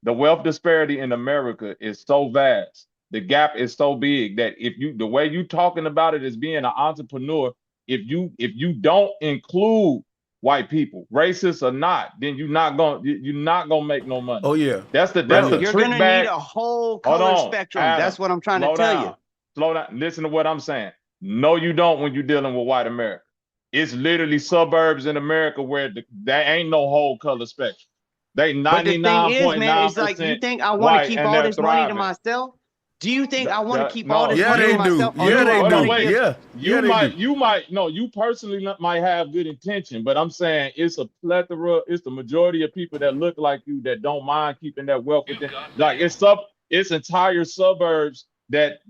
the wealth disparity in America is so vast. The gap is so big that the way you talking about it as being an entrepreneur, if you don't include white people, racist or not, then you're not gonna make no money. Oh yeah, that's the you're trick gonna bag. Need a whole color spectrum. Adam, that's what I'm trying to tell you. Slow down. Listen to what I'm saying. No, you don't when you're dealing with white America. It's literally suburbs in America where there ain't no whole color spectrum. They But the thing is, man, it's like, you 99.9% think I want to white keep and all they're this money to thriving. myself? Do you think I want to keep all No, this Yeah, money they to do. myself? Or Yeah, do they I want do. to give? Yeah, yeah, they do. You personally might have good intention, but I'm saying it's a plethora, it's the majority of people that look like you that don't mind keeping that wealth within. Like it's entire suburbs that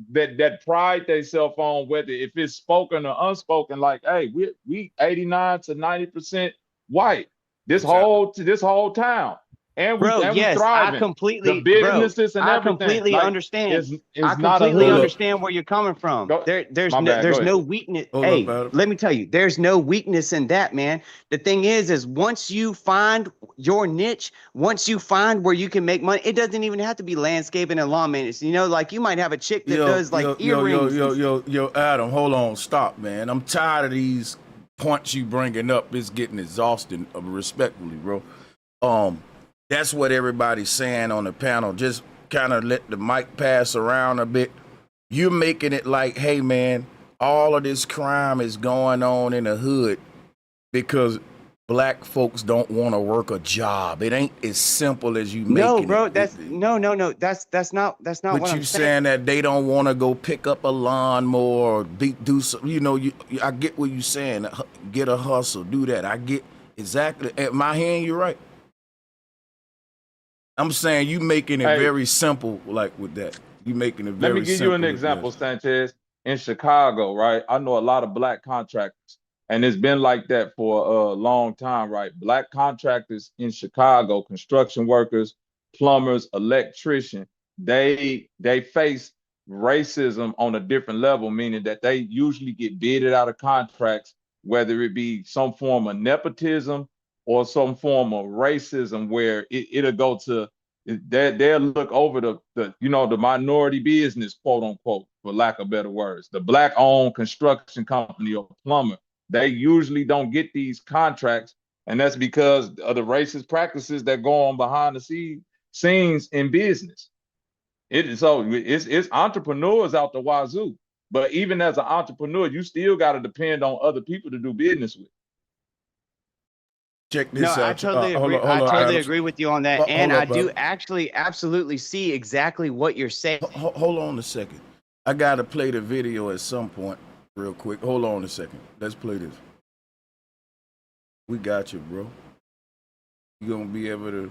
pride themselves on whether if it's spoken or unspoken, like, hey, we 89 to 90% white. This whole town. And Bro, we yes, I thriving. The completely, bro, businesses and I everything. completely Like understand. I is not a completely Hold hood. up. understand where you're coming from. Go, my bad. Go There's ahead. no weakness. Hold up, Hey, Adam. let me tell you, there's no weakness in that, man. The thing is once you find your niche, once you find where you can make money, it doesn't even have to be landscaping and lawn maintenance. You know, like you might have a chick that does like earrings. Adam, hold on, stop, man. I'm tired of these points you bringing up. It's getting exhausting, respectfully, bro. That's what everybody's saying on the panel. Just kind of let the mic pass around a bit. You're making it like, hey, man, all of this crime is going on in the hood because black folks don't want to work a job. It ain't as simple as you making No, bro, it. that's no. That's not But what you I'm saying. saying that they don't want to go pick up a lawnmower or do some, I get what you saying. Get a hustle, do that. I get exactly. Am I hearing you right? I'm saying you making it very simple, like with that. You making it very simple. Let me give you an example, Sanchez. In Chicago, right? I know a lot of black contractors, and it's been like that for a long time, right? Black contractors in Chicago, construction workers, plumbers, electricians, they face racism on a different level, meaning that they usually get bidded out of contracts, whether it be some form of nepotism or some form of racism, where it'll go to they'll look over the minority business, quote unquote, for lack of better words, the black owned construction company or plumber. They usually don't get these contracts, and that's because of the racist practices that go on behind the scenes in business. It's entrepreneurs out the wazoo, but even as an entrepreneur, you still got to depend on other people to do business with. Check this No, I out. totally agree. Hold I on, totally Adams. agree with you on that. And Hold I up, do Adam. actually absolutely see exactly what you're saying. Hold on a second. I got to play the video at some point real quick. Hold on a second. Let's play this. We got you, bro. You going to be able to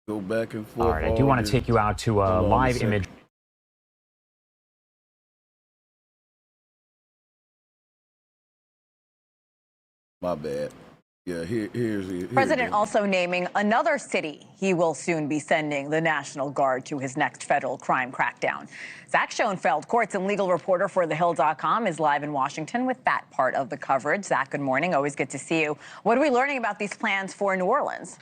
go back and forth. All right, I do want to take you out to a live image. My bad. Yeah, here's it. President also naming another city he will soon be sending the National Guard to his next federal crime crackdown. Zach Schoenfeld, courts and legal reporter for TheHill.com, is live in Washington with that part of the coverage. Zach, good morning. Always good to see you. What are we learning about these plans for New Orleans?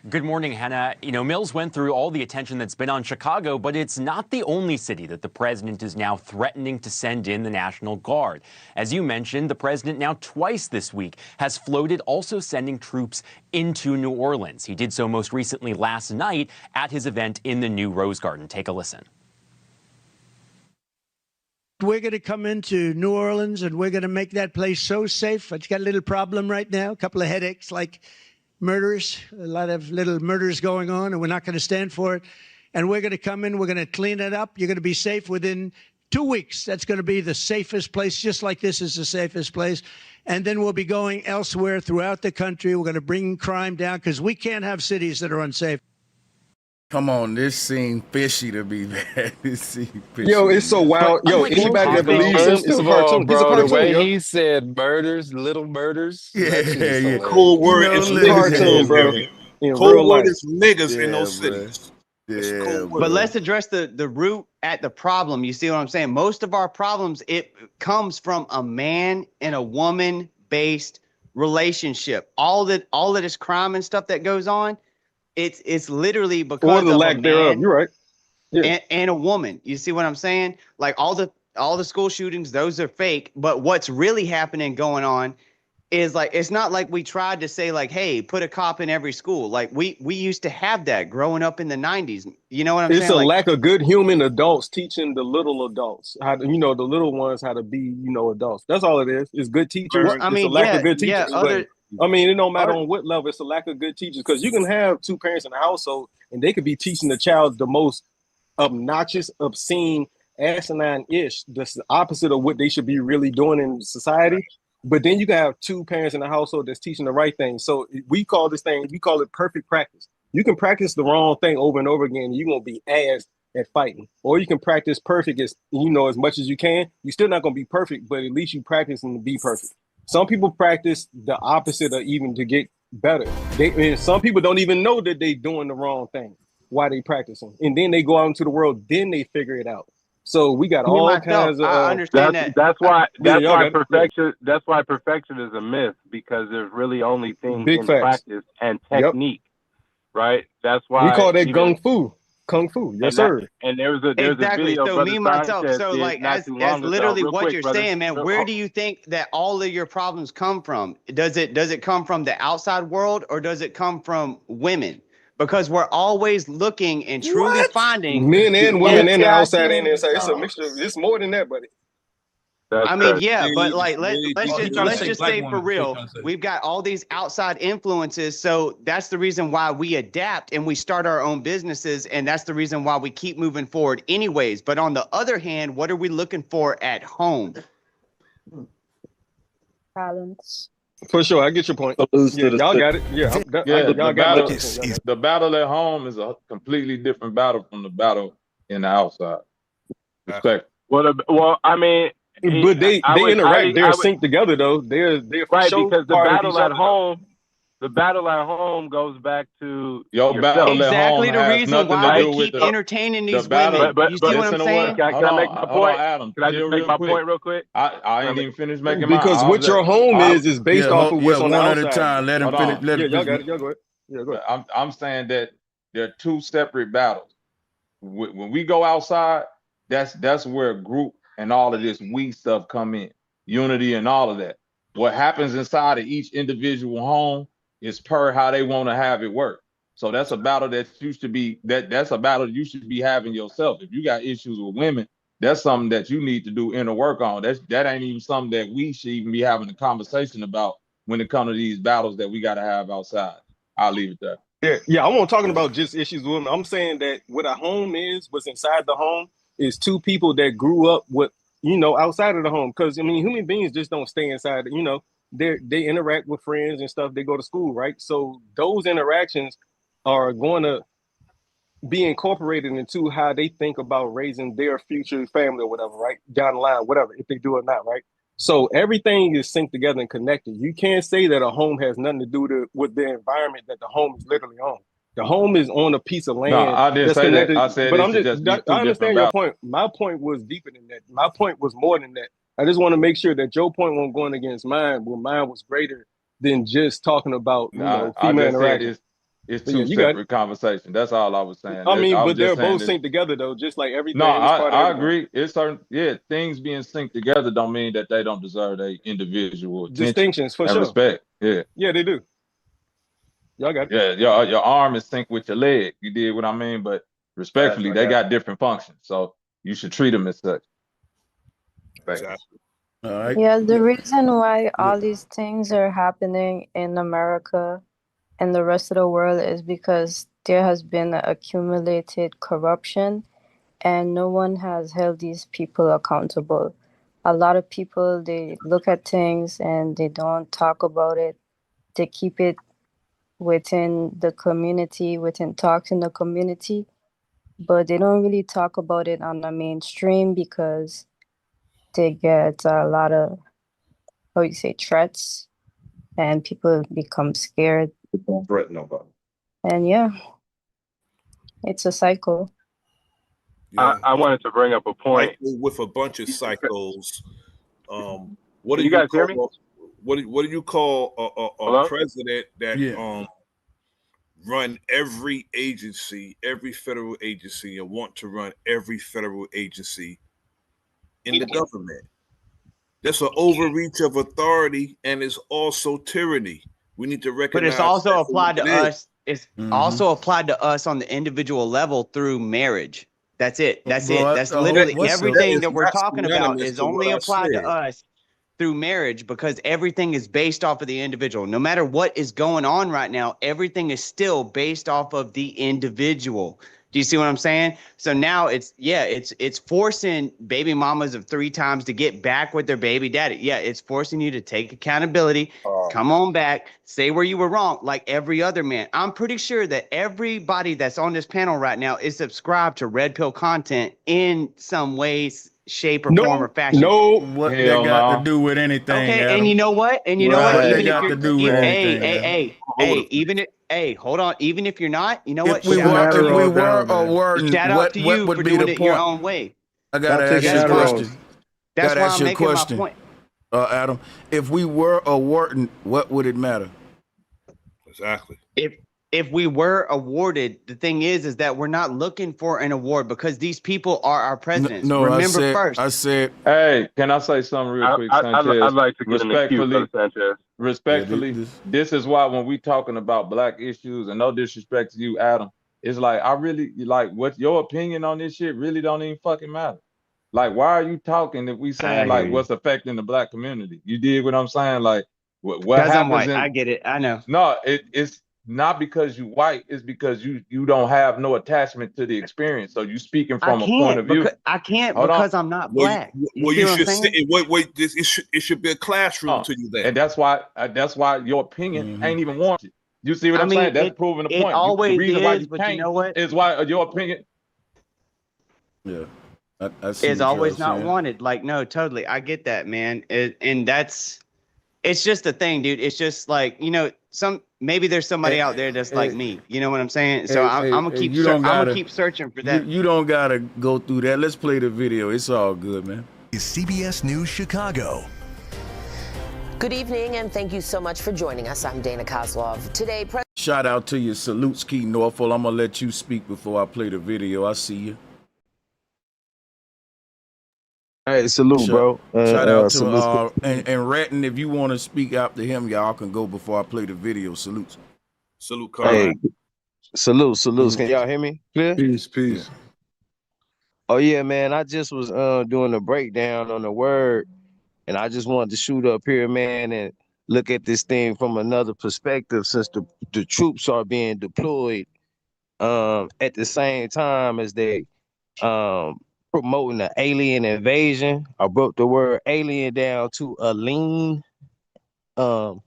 Good morning, Hannah. You know, Mills went through all the attention that's been on Chicago, but it's not the only city that the president is now threatening to send in the National Guard. As you mentioned, the president now twice this week has floated also sending troops into New Orleans. He did so most recently last night at his event in the new Rose Garden. Take a listen. We're going to come into New Orleans and we're going to make that place so safe. It's got a little problem right now, a couple of headaches like murders, a lot of little murders going on, and we're not going to stand for it. And we're going to come in, we're going to clean it up. You're going to be safe within 2 weeks. That's going to be the safest place, just like this is the safest place. And then we'll be going elsewhere throughout the country. We're going to bring crime down because we can't have cities that are unsafe. Come on, this seemed fishy to be bad. This seemed fishy. Yo, it's so wild. Yo, anybody that believes him, it's a cartoon. He's a cartoon, the way yo. he said murders, little murders. Yeah. Cold word It's is a cartoon, bro. In Cold real word life. is niggas in those cities. But let's address the root at the problem. You see what I'm saying? Most of our problems, it comes from a man and a woman based relationship. All of this crime and stuff that goes on, it's literally because Or the of lack a thereof. man You're right. Yeah. and a woman. You see what I'm saying? Like all the school shootings, those are fake. But what's really happening going on is like, it's not like we tried to say like, hey, put a cop in every school. Like we used to have that growing up in the 90s. You know what I'm It's saying? a Like, lack of good human adults teaching the little adults how to, the little ones how to be, adults. That's all it is. It's good teachers. well, I It's a mean, lack of good yeah, teachers. But other I mean, it don't matter on what level. It's a lack of good teachers because you can have two parents in the household and they could be teaching the child the most obnoxious, obscene, asinine-ish. That's the opposite of what they should be really doing in society. But then you can have two parents in the household that's teaching the right thing. So we call it perfect practice. You can practice the wrong thing over and over again, and you're gonna be ass at fighting. Or you can practice perfect as as much as you can. You're still not gonna be perfect, but at least you practicing to be perfect. Some people practice the opposite of even to get better. And some people don't even know that they're doing the wrong thing while they practicing. And then they go out into the world, then they figure it out. So we got me all myself, kinds of I understand That's why got it. perfection that's why perfection is a myth, because there's really only things Big in facts. practice and Yep. technique, right? That's We why call that even kung fu. Yes, sir. and there's a exactly. video So Brother me myself. Sanchez So did like not as too long ago. literally Real what quick, you're brother. saying, man, where do you think that all of your problems come from? Does it come from the outside world or does it come from women? Because we're always looking and truly finding Men and women in the outside and inside. It's a Oh. mixture. It's more than that, buddy. That's I mean, crazy. yeah, but Really- like really let's deep. just say for real, we've got all these outside influences, so that's the reason why we adapt and we start our own businesses, and that's the reason why we keep moving forward anyways. But on the other hand, what are we looking for at home? Balance. For sure, I get your point. Yeah, y'all got it. Yeah, y'all got it. The battle at home is a completely different battle from the battle in the outside. Respect. Well, I mean, But they interact. They're synced together though. They're for right, sure because the part of battle each at other. home, goes back to Your yourself. battle at Exactly home the has reason nothing why to do we with keep entertaining these battle. women. You see what I'm saying? Can I make my Hold point? on, Adam. Can I just Chill make real my quick. point real quick? I ain't even finished making Because mine. what your home is based off of what's on the one outside. at a time. Let him Hold finish. on. Let him y'all finish. got it. Y'all go ahead. Yeah, go ahead. I'm saying that there are two separate battles. When we go outside, that's where group and all of this we stuff come in, unity and all of that. What happens inside of each individual home is per how they want to have it work. So that's a battle that used to be that's a battle you should be having yourself. If you got issues with women, that's something that you need to do inner work on. That ain't even something that we should even be having a conversation about when it comes to these battles that we got to have outside. I'll leave it there. Yeah, I'm not talking about just issues with women. I'm saying that what a home is, what's inside the home, is two people that grew up with, outside of the home. Because I mean, human beings just don't stay inside. They interact with friends and stuff. They go to school, right? So those interactions are going to be incorporated into how they think about raising their future family or whatever, right? Down the line, whatever, if they do or not, right? So everything is synced together and connected. You can't say that a home has nothing to do with the environment that the home is literally on. The home is on a piece of land. No, I didn't that's say connected. that. I said But it I'm should just be two I understand different your battles. point. My point was deeper than that. My point was more than that. I just want to make sure that your point wasn't going against mine, where mine was greater than just talking about, I female just said interaction. it's But two yeah, you got it. separate conversations. That's all I was saying. I mean, I was but they're just saying both that. synced together though, just like everything. No, It's part of I everything. agree. It's certain, things being synced together don't mean that they don't deserve their individual attention Distinctions for and sure. respect. Yeah, Yeah, they do. Y'all got it. yeah. Your arm is synced with your leg. You did what I mean, but respectfully, they got different functions, so you should treat them as such. Exactly. All right. Yeah, the reason why all these things are happening in America and the rest of the world is because there has been accumulated corruption and no one has held these people accountable. A lot of people, they look at things and they don't talk about it. They keep it within the community, within talks in the community, but they don't really talk about it on the mainstream because they get a lot of, how you say, threats, and people become scared. Don't threaten nobody. And yeah, it's a cycle. Yeah. I wanted to bring up a point. Cycle with a bunch of cycles. What do you guys hear me? What do you call a president that run every agency, every federal agency, and want to run every federal agency in the government? That's an overreach of authority, and it's also tyranny. We need to But it's recognize also that for what applied to it is. us. It's also applied to us on the individual level through marriage. That's it. That's Bro, it. That's That literally is, everything that we're not talking about synonymous is to what only I applied to said. us through marriage, because everything is based off of the individual. No matter what is going on right now, everything is still based off of the individual. Do you see what I'm saying? So now it's forcing baby mamas of 3 times to get back with their baby daddy. Yeah, it's forcing you to take accountability, come on back, say where you were wrong, like every other man. I'm pretty sure that everybody that's on this panel right now is subscribed to Red Pill content in some ways, shape, or form, or fashion. What they got to do with anything, Okay, Adam? and you know what? And you know What what? they Even if got you're, to do with anything, Adam? hold on. Even if you're not, you know If what? we Shout out to you. were awarding, Shout out to what you would for be doing the it your point? own way. I gotta ask you a question. That's Gotta why ask I'm you a making my question, point. Adam. If we were awarding, what would it matter? Exactly. If we were awarded, the thing is that we're not looking for an award because these people are our presidents. No, Remember first. I said. Hey, can I say something real quick, Sanchez? I'd like to get in the queue, Brother Sanchez. Respectfully, this is why when we talking about black issues, and no disrespect to you, Adam, it's like I really like what your opinion on this shit really don't even fucking matter. Like, why are you talking if we saying like what's affecting the black community? You dig what I'm saying? Like, what Because I'm happens white. in? I get it. I know. No, it's not because you white. It's because you don't have no attachment to the experience. So you speaking from a point of view. I can't Hold on. because I'm not black. Well, see you what I'm should saying? sit. Wait. It should be a classroom to you then. And that's why your opinion ain't even wanted. You see what I I'm mean, saying? That's proving the it point. The always reason why is, you but you can't know what? is why your opinion. Yeah, I see Is what always you're not saying. wanted. Like, no, totally. I get that, man. And it's just a thing, dude. It's just like, maybe there's somebody out there that's like me. You know what I'm saying? So I'm gonna keep I'm gonna keep searching for that. You don't gotta go through that. Let's play the video. It's all good, man. Is CBS News Chicago. Good evening, and thank you so much for joining us. I'm Dana Kozlov. Today, Shout out to you, Salutes Key Norfolk. I'm gonna let you speak before I play the video. I see you. Hey, salute, bro. Shout out to salute. and Ratton, if you want to speak after him, y'all can go before I play the video. Salutes. Salute, Hey, salute. Can y'all hear me? Clear? Peace. Yeah. Oh yeah, man. I just was doing a breakdown on the word, and I just wanted to shoot up here, man, and look at this thing from another perspective. Since the troops are being deployed at the same time as they promoting the alien invasion. I broke the word alien down to a lean, and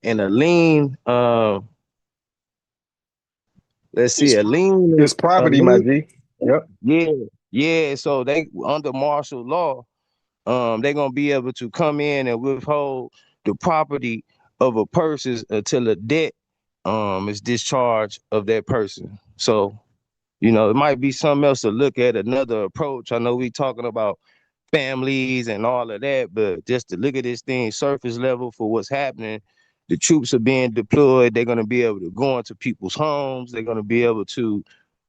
a lean, let's see, a lean. It's property, my G. Yep. Yeah. So they under martial law, they're gonna be able to come in and withhold the property of a person until a debt is discharged of that person. So, it might be something else to look at, another approach. I know we talking about families and all of that, but just to look at this thing surface level for what's happening, the troops are being deployed. They're going to be able to go into people's homes. They're going to be able to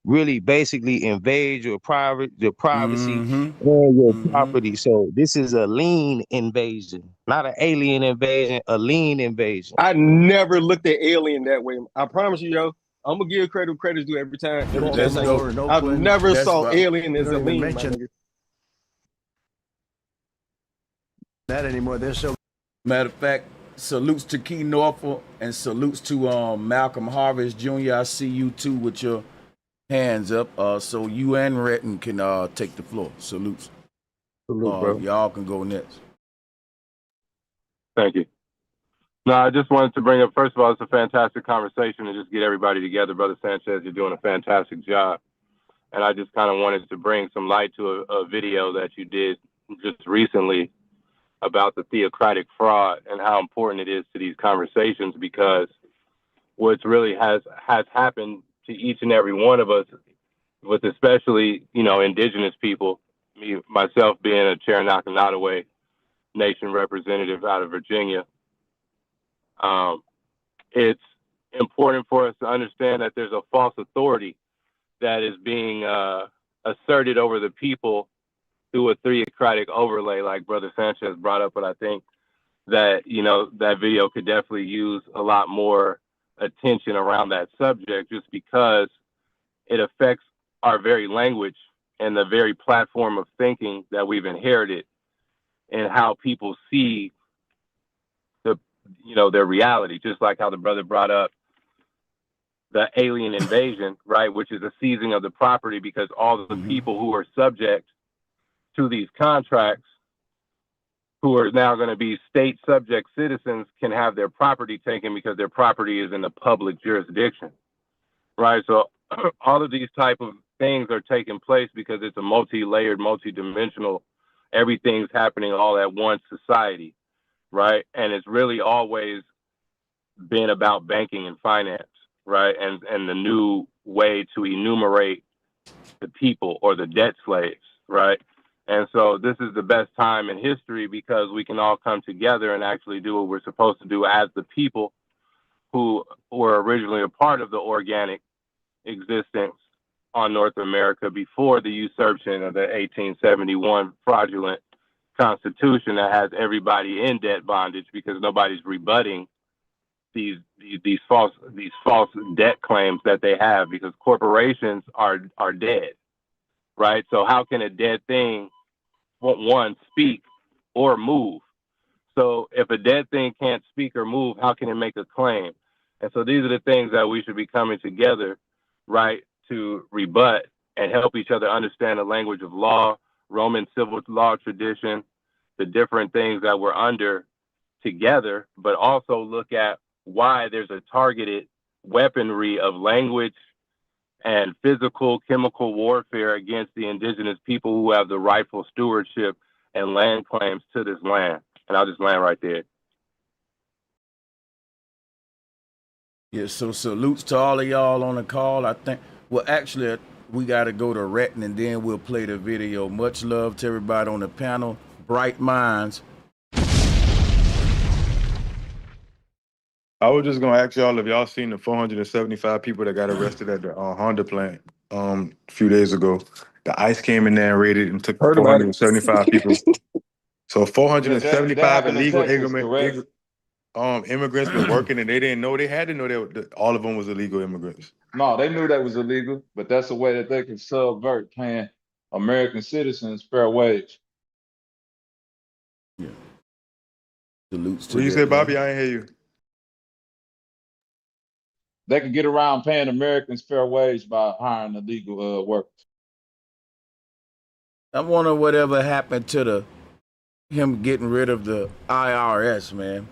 really basically invade your privacy and your property. So this is a lean invasion, not an alien invasion, a lean invasion. I never looked at Alien that way. I promise you, yo. I'm gonna give credit where credit's due every time. I've never saw Alien as a lean, my nigga. That anymore. They're so. Matter of fact, salutes to Key Norfolk and salutes to Malcolm Harvest Jr. I see you too with your hands up. So you and Retton can take the floor. Salutes. Bro. Y'all can go next. Thank you. No, I just wanted to bring up, first of all, it's a fantastic conversation and just get everybody together. Brother Sanchez, you're doing a fantastic job. And I just kind of wanted to bring some light to a video that you did just recently about the theocratic fraud and how important it is to these conversations, because what's really has happened to each and every one of us, with especially, indigenous people, me, myself being a Cherokee Nation representative out of Virginia, it's important for us to understand that there's a false authority that is being asserted over the people through a theocratic overlay, like Brother Sanchez brought up. But I think that, you know, that video could definitely use a lot more attention around that subject, just because it affects our very language and the very platform of thinking that we've inherited, and how people see the, you know, their reality. Just like how the brother brought up the alien invasion, right, which is a seizing of the property, because all of the people who are subject to these contracts, who are now going to be state subject citizens, can have their property taken because their property is in the public jurisdiction, right? So all of these type of things are taking place because it's a multi-layered, multi-dimensional, everything's happening all at once society, right? And it's really always been about banking and finance, right? And the new way to enumerate the people, or the debt slaves, right? And so this is the best time in history, because we can all come together and actually do what we're supposed to do as the people who were originally a part of the organic existence on North America before the usurpation of the 1871 fraudulent constitution that has everybody in debt bondage, because nobody's rebutting these false debt claims that they have, because corporations are dead, right? So how can a dead thing, one, speak or move? So if a dead thing can't speak or move, how can it make a claim? And so these are the things that we should be coming together, right, to rebut and help each other understand the language of law, Roman civil law tradition, the different things that we're under together, but also look at why there's a targeted weaponry of language and physical, chemical warfare against the indigenous people who have the rightful stewardship and land claims to this land. And I'll just land right there. Yeah, so salutes to all of y'all on the call. I think, well, actually, we got to go to Retton and then we'll play the video. Much love to everybody on the panel. Bright minds. I was just gonna ask y'all if y'all seen the 475 people that got arrested at the Honda plant a few days ago. The ICE came in there and raided and took 475 people. So 475 illegal immigrants been working, and they didn't know. They had to know that all of them was illegal immigrants. No, they knew that was illegal, but that's a way that they can subvert paying American citizens fair wage. Yeah. Salutes to What you that, say, Bobby? man. I ain't hear you. They can get around paying Americans fair wage by hiring illegal workers. I wonder whatever happened to him getting rid of the IRS, man.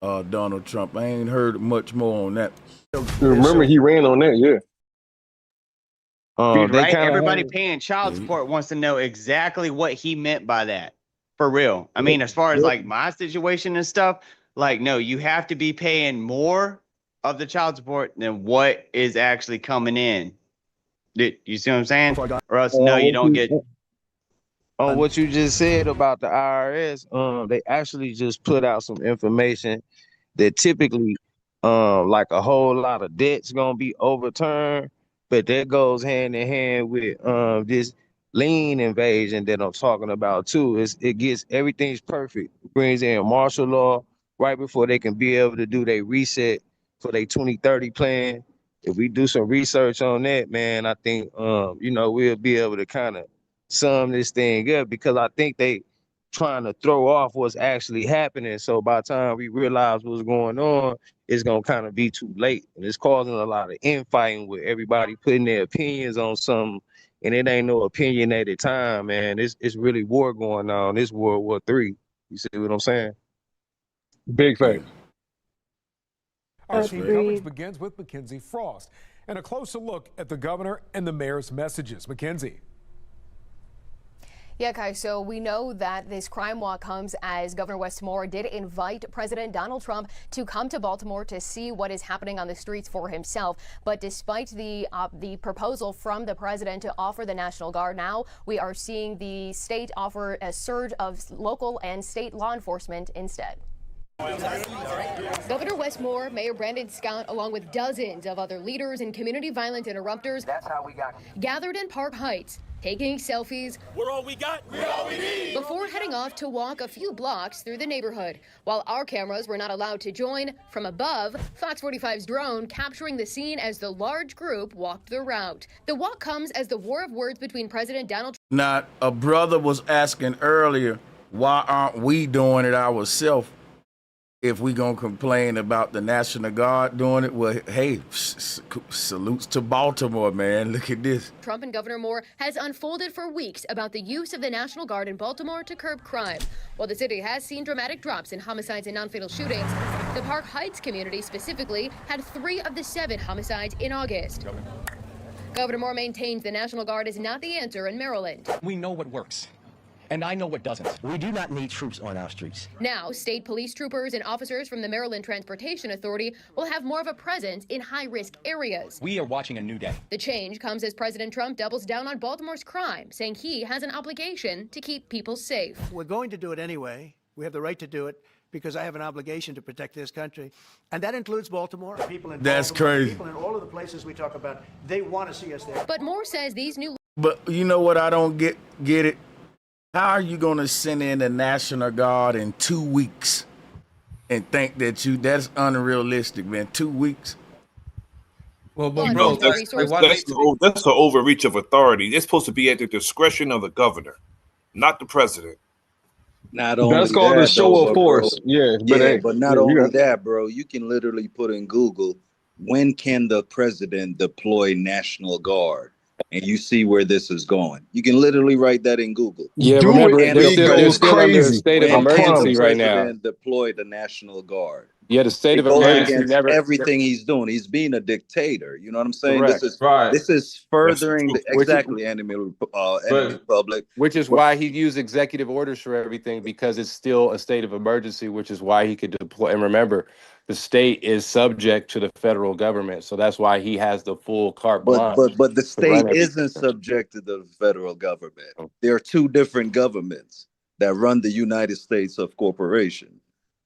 Donald Trump. I ain't heard much more on that. Remember, he ran on that, yeah. Dude, right? Everybody paying child support wants to know exactly what he meant by that. For real. I mean, as far as like my situation and stuff, like, no, you have to be paying more of the child support than what is actually coming in. You see what I'm saying? Or else, no, you don't get. On what you just said about the IRS, they actually just put out some information that typically, like a whole lot of debt's gonna be overturned, but that goes hand in hand with this lien invasion that I'm talking about too. It gets everything's perfect. It brings in martial law right before they can be able to do their reset for their 2030 plan. If we do some research on that, man, I think you know, we'll be able to kind of sum this thing up, because I think they trying to throw off what's actually happening. So by the time we realize what's going on, it's gonna kind of be too late, and it's causing a lot of infighting with everybody putting their opinions on something, and it ain't no opinionated time, man. It's really war going on. It's World War III. You see what I'm saying? Big fact. Our street coverage begins with Mackenzie Frost and a closer look at the governor and the mayor's messages. Mackenzie. Yeah, Kai, so we know that this crime walk comes as Governor Wes Moore did invite President Donald Trump to come to Baltimore to see what is happening on the streets for himself. But despite the proposal from the president to offer the National Guard, now we are seeing the state offer a surge of local and state law enforcement instead. Governor Wes Moore, Mayor Brandon Scott, along with dozens of other leaders and community violence interrupters gathered in Park Heights taking selfies. We're all we got. We're all we need. Before heading off to walk a few blocks through the neighborhood. While our cameras were not allowed to join, from above, Fox 45's drone capturing the scene as the large group walked the route. The walk comes as the war of words between President Donald Trump. Now, a brother was asking earlier, why aren't we doing it ourselves? If we gonna complain about the National Guard doing it, well, hey, salutes to Baltimore, man. Look at this. Trump and Governor Moore has unfolded for weeks about the use of the National Guard in Baltimore to curb crime. While the city has seen dramatic drops in homicides and non-fatal shootings, the Park Heights community specifically had 3 of the 7 homicides in August. Governor Moore maintains the National Guard is not the answer in Maryland. We know what works. And I know what doesn't. We do not need troops on our streets. Now, state police troopers and officers from the Maryland Transportation Authority will have more of a presence in high-risk areas. We are watching a new day. The change comes as President Trump doubles down on Baltimore's crime, saying he has an obligation to keep people safe. We're going to do it anyway. We have the right to do it because I have an obligation to protect this country. And that includes Baltimore. People in That's Baltimore, crazy. People in all of the places we talk about, they want to see us there. But Moore says these new... But you know what I don't get it? How are you going to send in the National Guard in 2 weeks and think that's unrealistic, man? 2 weeks? Well, but bro, that's the overreach of authority. It's supposed to be at the discretion of the governor, not the president. Not only that's called that, a show though, of force. bro. Yeah, but not only that, bro. You can literally put in Google, when can the president deploy National Guard? And you see where this is going. You can literally write that in Google. Yeah, remember, they're still under a state of emergency right now. Deploy the National Guard. Yeah, the state of It goes emergency against never. everything he's doing. He's being a dictator. You know what I'm saying? Correct. This is furthering exactly enemy public. Which is why he used executive orders for everything, because it's still a state of emergency, which is why he could deploy. And remember, the state is subject to the federal government, so that's why he has the full carte blanche. But the state isn't subject to the federal government. There are 2 different governments that run the United States of corporation.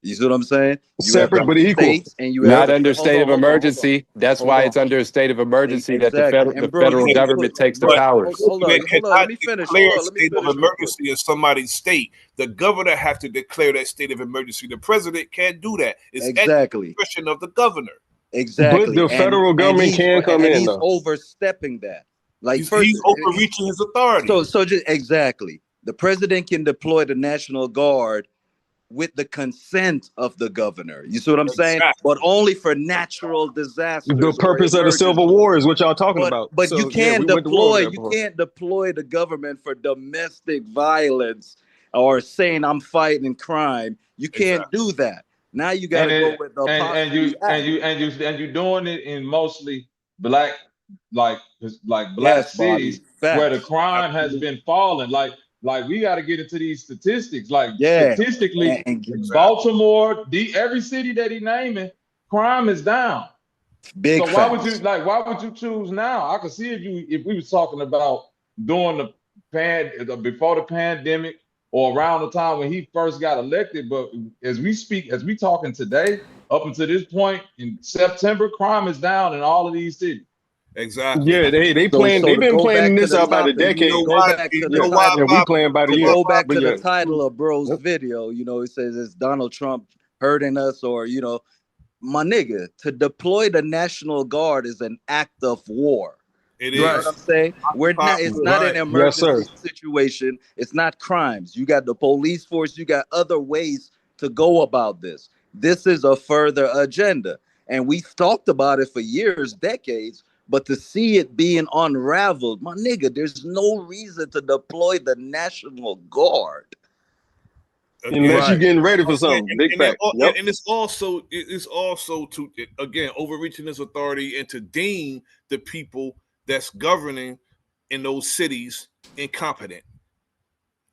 You see what I'm saying? Separate but equal. And you not under state of emergency. That's why it's under a state of emergency that the federal government takes the powers. Hold on, let me finish. Declare a state of emergency in somebody's state. The governor has to declare that state of emergency. The president can't do that. It's at the discretion of the governor. Exactly. But the federal government can come in. He's overstepping that. Like he's overreaching his authority. So just exactly. The president can deploy the National Guard with the consent of the governor. You see what I'm saying? But only for natural disasters. The purpose of the Civil War is what y'all talking about. But So, you can't we went to war with that you before. can't deploy the government for domestic violence or saying I'm fighting crime. You can't do that. Now you got to go with the and you doing it in mostly black black cities where the crime has been falling. Like we got to get into these statistics. Statistically, Baltimore, every city that he naming, crime is down. Big. So why would you choose now? I could see if we was talking about during before the pandemic or around the time when he first got elected. But as we talking today, up until this point in September, crime is down in all of these cities. Exactly. Yeah, they've been planning this out by the decade. We playing by the year. Go back to the title of Bro's video. It says it's Donald Trump hurting us, or my nigga, to deploy the National Guard is an act of war. It is. You know what I'm saying? It's not an emergency situation. It's not crimes. You got the police force. You got other ways to go about this. This is a further agenda. And we've talked about it for years, decades. But to see it being unraveled, my nigga, there's no reason to deploy the National Guard. Unless you're getting ready for something. Big fact. And it's also to, again, overreaching his authority and to deem the people that's governing in those cities incompetent.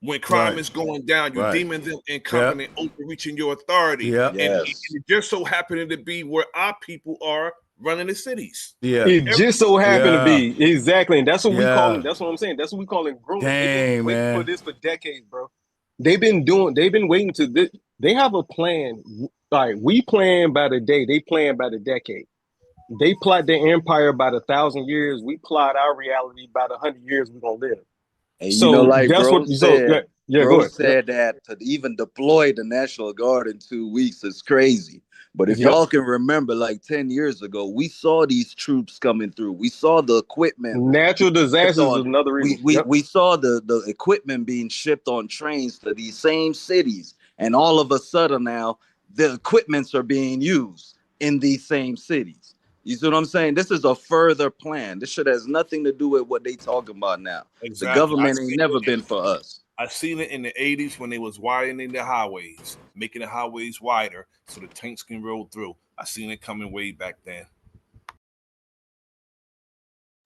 When crime is going down, you're deeming them incompetent, overreaching your authority. And it just so happening to be where our people are running the cities. It just so happened to be. Exactly. And that's what we call it. That's what I'm saying. That's what we call it growth. They've been waiting for this for decades, bro. They've been waiting to this. They have a plan. Like, we plan by the day, they plan by the decade. They plot their empire by the 1,000 years. We plot our reality by the 100 years we're gonna live. And you know, So like that's what. So yeah, yeah. Go Bro ahead. Yep. said that to even deploy the National Guard in 2 weeks is crazy. But if Yep. y'all can remember, like 10 years ago, we saw these troops coming through. We saw the equipment Natural disasters is another reason. Yep. we saw the equipment being shipped on trains to these same cities, and all of a sudden now the equipments are being used in these same cities. You see what I'm saying? This is a further plan. This shit has nothing to do with what they talking about now. The Exactly. government ain't never been for us. I seen it in the 80s when they was widening the highways, making the highways wider so the tanks can roll through. I seen it coming way back then.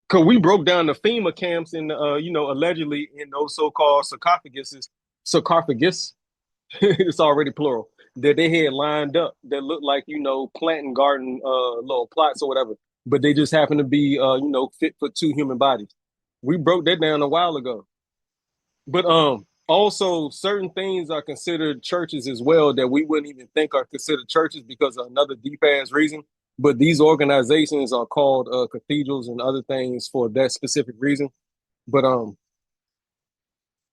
Cause we broke down the FEMA camps in, allegedly in those so-called sarcophagus, it's already plural, that they had lined up that looked like, planting garden, little plots or whatever, but they just happen to be, fit for 2 human bodies. We broke that down a while ago. But also certain things are considered churches as well that we wouldn't even think are considered churches because of another deep ass reason. But these organizations are called cathedrals and other things for that specific reason. But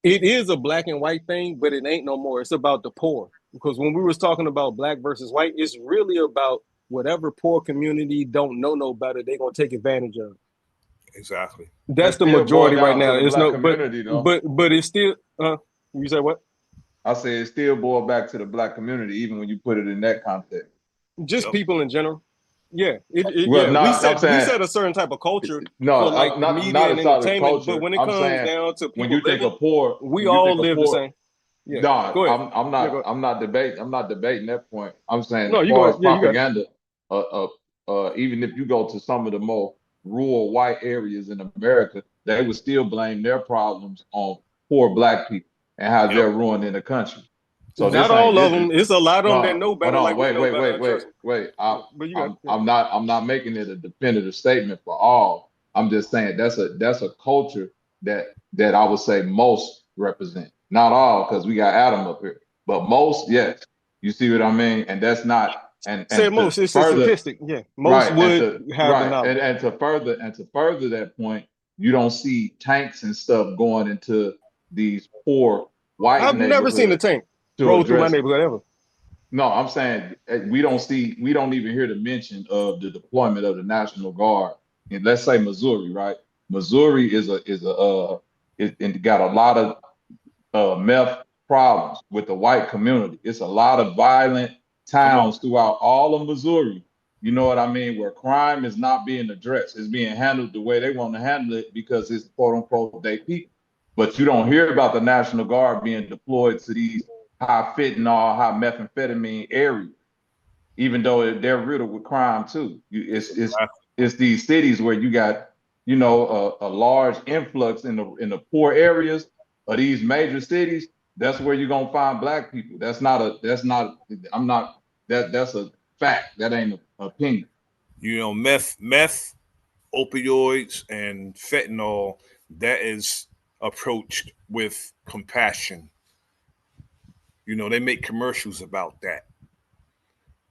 it is a black and white thing, but it ain't no more. It's about the poor. Because when we was talking about black versus white, it's really about whatever poor community don't know no better, they're gonna take advantage of. Exactly. That's the still majority boiled right down now. to the It's black no, community, though. but it's still. You say what? I say it still boiled back to the black community, even when you put it in that context. Just people in general. Yeah, Well, We I'm saying, set a certain type of culture no, for like I'm the not media and as solid entertainment, but culture. when it I'm comes saying down to when people you think living, of poor, we when you all think of live the poor, same. Yeah, no, go ahead. I'm Yeah, go ahead. I'm not debating that point. I'm saying No, as you go far ahead. as Yeah, you got it. propaganda, even if you go to some of the more rural white areas in America, they would still blame their problems on poor black people and how they're ruining the country. So Not all of them. It's a lot of them that know better. Hold Like on, we know better. Trust me. wait. But you got. I'm not making it a definitive statement for all. I'm just saying that's a culture that I would say most represent. Not all, because we got Adam up here, but most, yes. You see what I mean? And that's not Say and most. to It's a further statistic. Yeah, most would have the knowledge. and to further that point, you don't see tanks and stuff going into these poor white I've never seen a neighborhoods tank to roll through my address. neighborhood ever. No, I'm saying we don't even hear the mention of the deployment of the National Guard. And let's say Missouri, right? Missouri it got a lot of meth problems with the white community. It's a lot of violent towns throughout all of Missouri. You know what I mean? Where crime is not being addressed. It's being handled the way they want to handle it because it's quote unquote they people. But you don't hear about the National Guard being deployed to these high fentanyl, high methamphetamine areas, even though they're riddled with crime too. It's these cities where you got a large influx in the poor areas of these major cities. That's where you're gonna find black people. That's a fact. That ain't an opinion. Meth, opioids, and fentanyl, that is approached with compassion. They make commercials about that.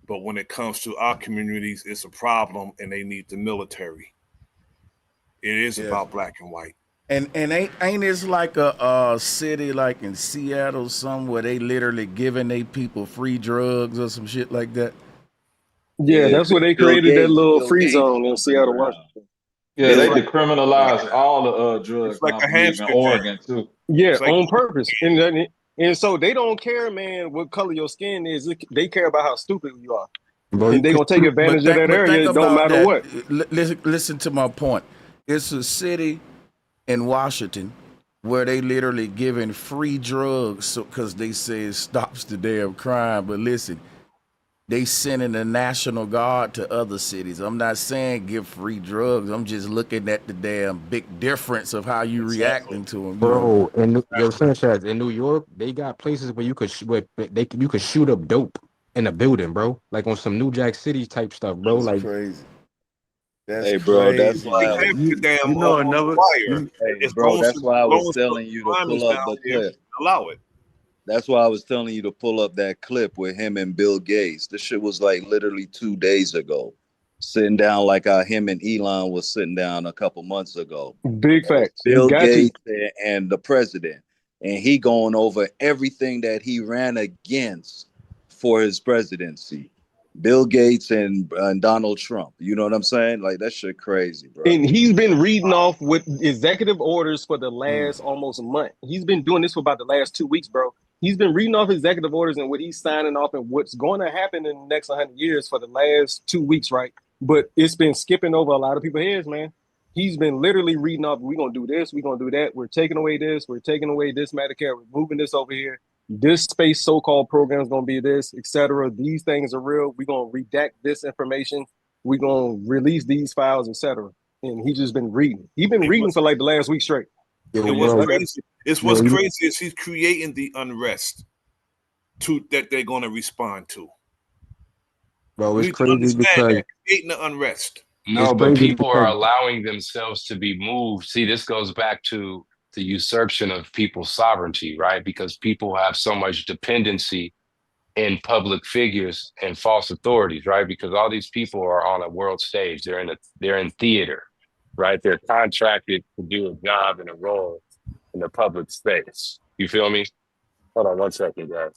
But when it comes to our communities, it's a problem and they need the military. It is about black and white. And ain't this like a city like in Seattle somewhere they literally giving they people free drugs or some shit like that? Yeah, that's where they created that little free zone in Seattle, Washington. Yeah, they decriminalized all the drugs. It's like I a believe in hamster Oregon too. Yeah, like, on purpose. And so they don't care, man, what color your skin is. They care about how stupid you are. Bro, and they're going to take advantage of that area. It don't matter what. Listen to my point. It's a city in Washington where they literally giving free drugs because they say it stops the damn crime. But listen, they sending the National Guard to other cities. I'm not saying give free drugs. I'm just looking at the damn big difference of how you reacting to them. Bro, Sanchez, in New York, they got places where you could shoot up dope in a building, bro. Like on some New Jack City type stuff, bro. That's like crazy. That's hey, bro, that's crazy. why. Hey, It's bro, that's why I was blowing telling you to climbers pull up down the here. clip. Allow it. That's why I was telling you to pull up that clip with him and Bill Gates. This shit was like literally 2 days ago. sitting down like him and Elon was sitting down a couple months ago. Big That was facts. You Bill got to. Gates and the president, and he going over everything that he ran against for his presidency. Bill Gates and Donald Trump. You know what I'm saying? Like that shit crazy, bro. And he's been reading off with executive orders for the last almost a month. He's been doing this for about the last 2 weeks, bro. He's been reading off executive orders and what he's signing off and what's going to happen in the next 100 years for the last 2 weeks, right? But it's been skipping over a lot of people's heads, man. He's been literally reading off, we're going to do this, we're going to do that. We're taking away this, we're taking away this Medicare, we're moving this over here. This space so-called program is going to be this, etc. These things are real. We're going to redact this information. We're going to release these files, etc. And he's just been reading. He's been reading for like the last week straight. It's what's crazy is he's creating the unrest that they're going to respond to. Bro, it's crazy because creating the unrest. No, but people are allowing themselves to be moved. See, this goes back to the usurpation of people's sovereignty, right? Because people have so much dependency in public figures and false authorities, right? Because all these people are on a world stage. They're in theater, right? They're contracted to do a job and a role in the public space. You feel me? Hold on 1 second, guys.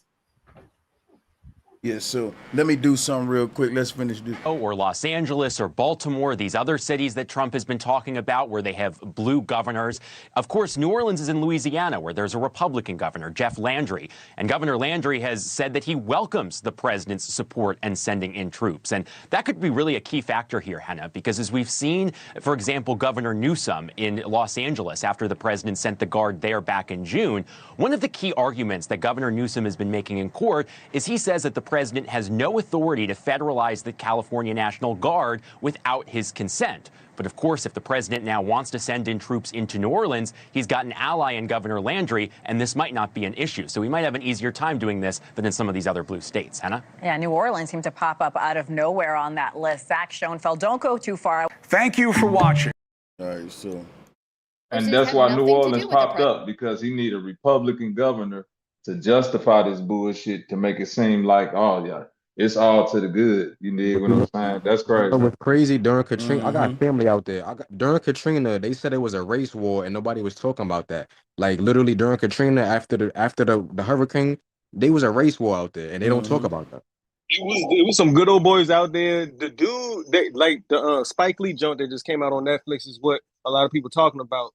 Yeah, so let me do something real quick. Let's finish this. Or Los Angeles or Baltimore, these other cities that Trump has been talking about where they have blue governors. Of course, New Orleans is in Louisiana where there's a Republican governor, Jeff Landry. And Governor Landry has said that he welcomes the president's support and sending in troops. And that could be really a key factor here, Henna, because as we've seen, for example, Governor Newsom in Los Angeles after the president sent the Guard there back in June, one of the key arguments that Governor Newsom has been making in court is he says that the president has no authority to federalize the California National Guard without his consent. But of course, if the president now wants to send in troops into New Orleans, he's got an ally in Governor Landry, and this might not be an issue. So we might have an easier time doing this than in some of these other blue states. Hannah? Yeah, New Orleans seemed to pop up out of nowhere on that list. Zach Schoenfeld, don't go too far. Thank you for watching. All right, so. And that's why New Orleans popped up, because he need a Republican governor to justify this bullshit, to make it seem like, oh yeah, it's all to the good. You need what I'm saying? That's crazy. It was crazy during Katrina. I got family out there. During Katrina, they said it was a race war, and nobody was talking about that. Like literally during Katrina, after the hurricane, there was a race war out there, and they don't talk about that. It was some good old boys out there. The dude, like the Spike Lee joint that just came out on Netflix is what a lot of people talking about.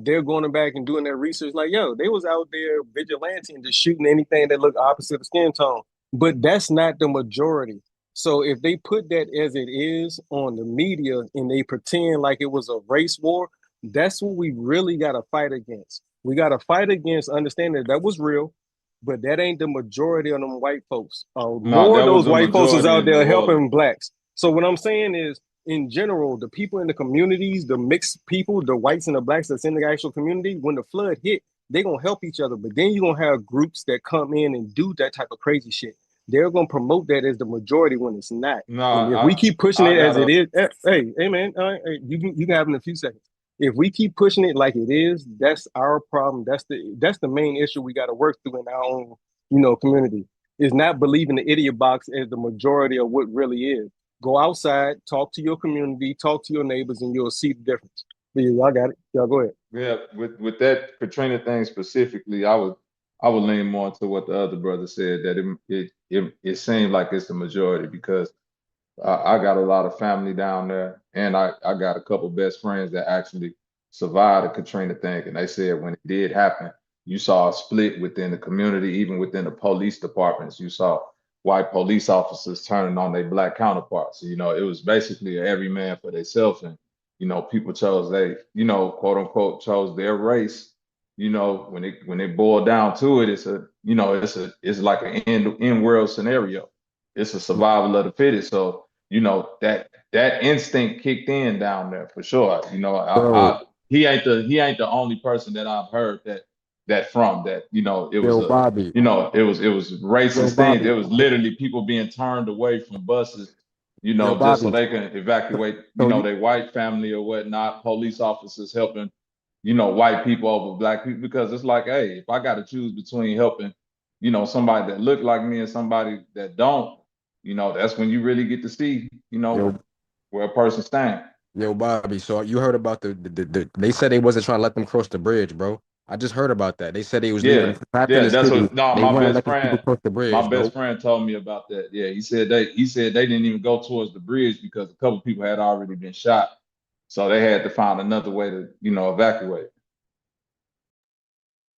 They're going back and doing their research. Like, yo, they was out there vigilante and just shooting anything that looked opposite of skin tone. But that's not the majority. So if they put that as it is on the media and they pretend like it was a race war, that's what we really got to fight against. We got to fight against understanding that was real, but that ain't the majority of them white folks. More of those white folks is out there helping blacks. So what I'm saying is, in general, the people in the communities, the mixed people, the whites and the blacks that's in the actual community, when the flood hit, they're going to help each other. But then you're going to have groups that come in and do that type of crazy shit. They're going to promote that as the majority when it's not. And if we keep pushing it as it is, hey, man, you can have it in a few seconds. If we keep pushing it like it is, that's our problem. That's the main issue we got to work through in our own, community. Is not believing the idiot box as the majority of what really is. Go outside, talk to your community, talk to your neighbors, and you'll see the difference. But yeah, y'all got it. Y'all go ahead. Yeah, with that Katrina thing specifically, I would lean more to what the other brother said, that it seemed like it's the majority, because I got a lot of family down there, and I got a couple best friends that actually survived the Katrina thing, and they said when it did happen, you saw a split within the community, even within the police departments. You saw white police officers turning on their black counterparts. It was basically every man for themselves, and people chose quote unquote chose their race. When it boiled down to it, it's like an end world scenario. It's a survival of the fittest. So that instinct kicked in down there for sure. He ain't the only person that I've heard that from that. It was Bobby. It was racist things. It was literally people being turned away from buses, just so they can evacuate, their white family or whatnot. Police officers helping, white people over black people, because it's like, hey, if I got to choose between helping, somebody that look like me and somebody that don't, that's when you really get to see, where a person stand. Yo, Bobby, so you heard about they said they wasn't trying to let them cross the bridge, bro. I just heard about that. They said they was leaving Yeah, the in yeah, the that's city. what. No, They weren't letting people cross the bridge, my bro. best friend told me about that. Yeah, he said they didn't even go towards the bridge because a couple people had already been shot, so they had to find another way to evacuate.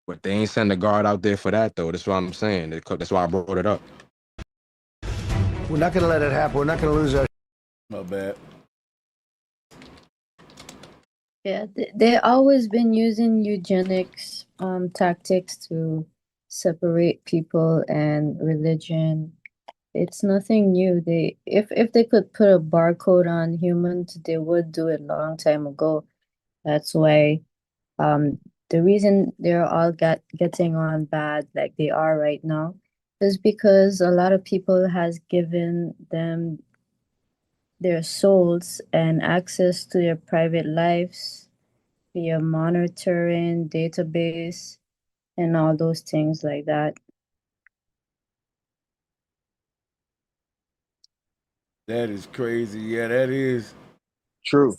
But they ain't send a guard out there for that, though. That's what I'm saying. That's why I brought it up. We're not going to let it happen. We're not going to lose our. My bad. Yeah, they always been using eugenics tactics to separate people and religion. It's nothing new. If they could put a barcode on humans, they would do it long time ago. That's why the reason they're all getting on bad like they are right now is because a lot of people has given them their souls and access to their private lives via monitoring, database, and all those things like that. That is crazy. Yeah, that is true.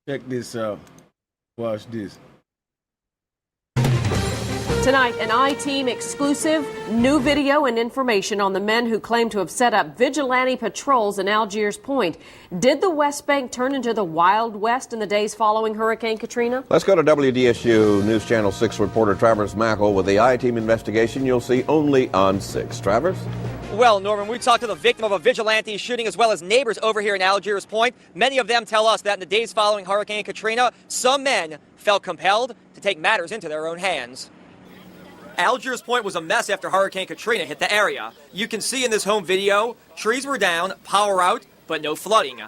Check this out. Watch this. Tonight, an I-Team exclusive, new video and information on the men who claim to have set up vigilante patrols in Algiers Point. Did the West Bank turn into the Wild West in the days following Hurricane Katrina? Let's go to WDSU News Channel 6 reporter Travers Mackel with the I-Team investigation you'll see only on 6. Travers? Well, Norman, we talked to the victim of a vigilante shooting as well as neighbors over here in Algiers Point. Many of them tell us that in the days following Hurricane Katrina, some men felt compelled to take matters into their own hands. Algiers Point was a mess after Hurricane Katrina hit the area. You can see in this home video, trees were down, power out, but no flooding.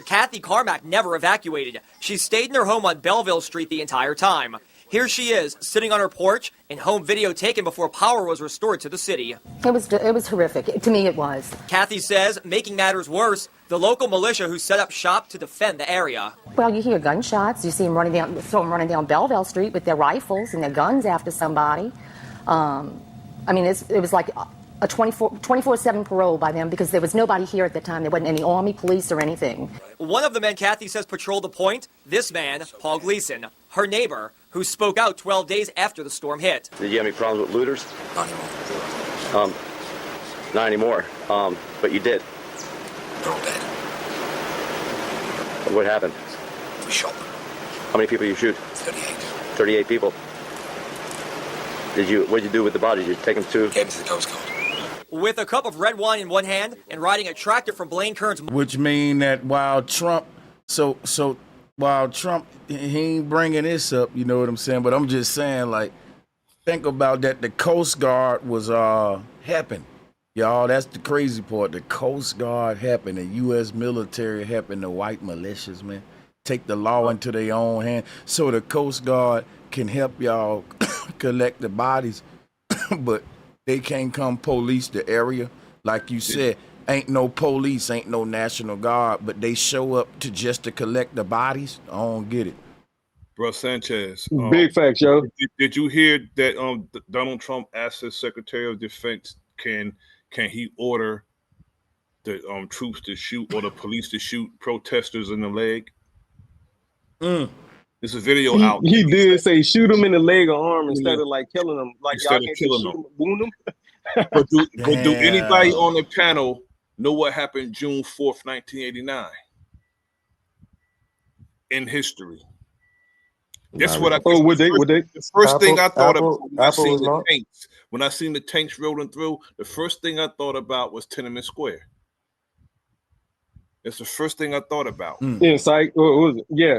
Kathy Carmack never evacuated. She stayed in her home on Belleville Street the entire time. Here she is, sitting on her porch, in home video taken before power was restored to the city. It was horrific. To me, it was. Kathy says, making matters worse, the local militia who set up shop to defend the area. Well, you hear gunshots. You see them running down Belleville Street with their rifles and their guns after somebody. I mean, it was like a 24/7 parole by them because there was nobody here at the time. There wasn't any army, police, or anything. One of the men Kathy says patrolled the point, this man, Paul Gleason, her neighbor, who spoke out 12 days after the storm hit. Did you have any problems with looters? Not anymore. Not anymore. But you did. They're all dead. What happened? We shot them. How many people you shoot? 38. 38 people. What'd you do with the bodies? Did you take them to? Gave them to the Coast Guard. With a cup of red wine in one hand and riding a tractor from Blaine Kern's. Which mean that while Trump, while Trump, he ain't bringing this up, you know what I'm saying? But I'm just saying, like, think about that. The Coast Guard was helping. Y'all, that's the crazy part. The Coast Guard helping, the U.S. military helping the white militias, man. Take the law into their own hand so the Coast Guard can help y'all collect the bodies, but they can't come police the area. Like you said, ain't no police, ain't no National Guard, but they show up to collect the bodies. I don't get it. Bro Sanchez. Big facts, yo. Did you hear that Donald Trump asked his Secretary of Defense, can he order the troops to shoot or the police to shoot protesters in the leg? There's a video out. He did say shoot him in the leg or arm instead of like killing them. Like Instead y'all of can't killing just shoot them. him, wound him. But do anybody on the panel know what happened June 4th, 1989? In history. That's what I think. The first thing I thought about when I seen the tanks. When I seen the tanks rolling through, the first thing I thought about was Tiananmen Square. That's the first thing I thought about. Yeah, psych. What was it? Yeah.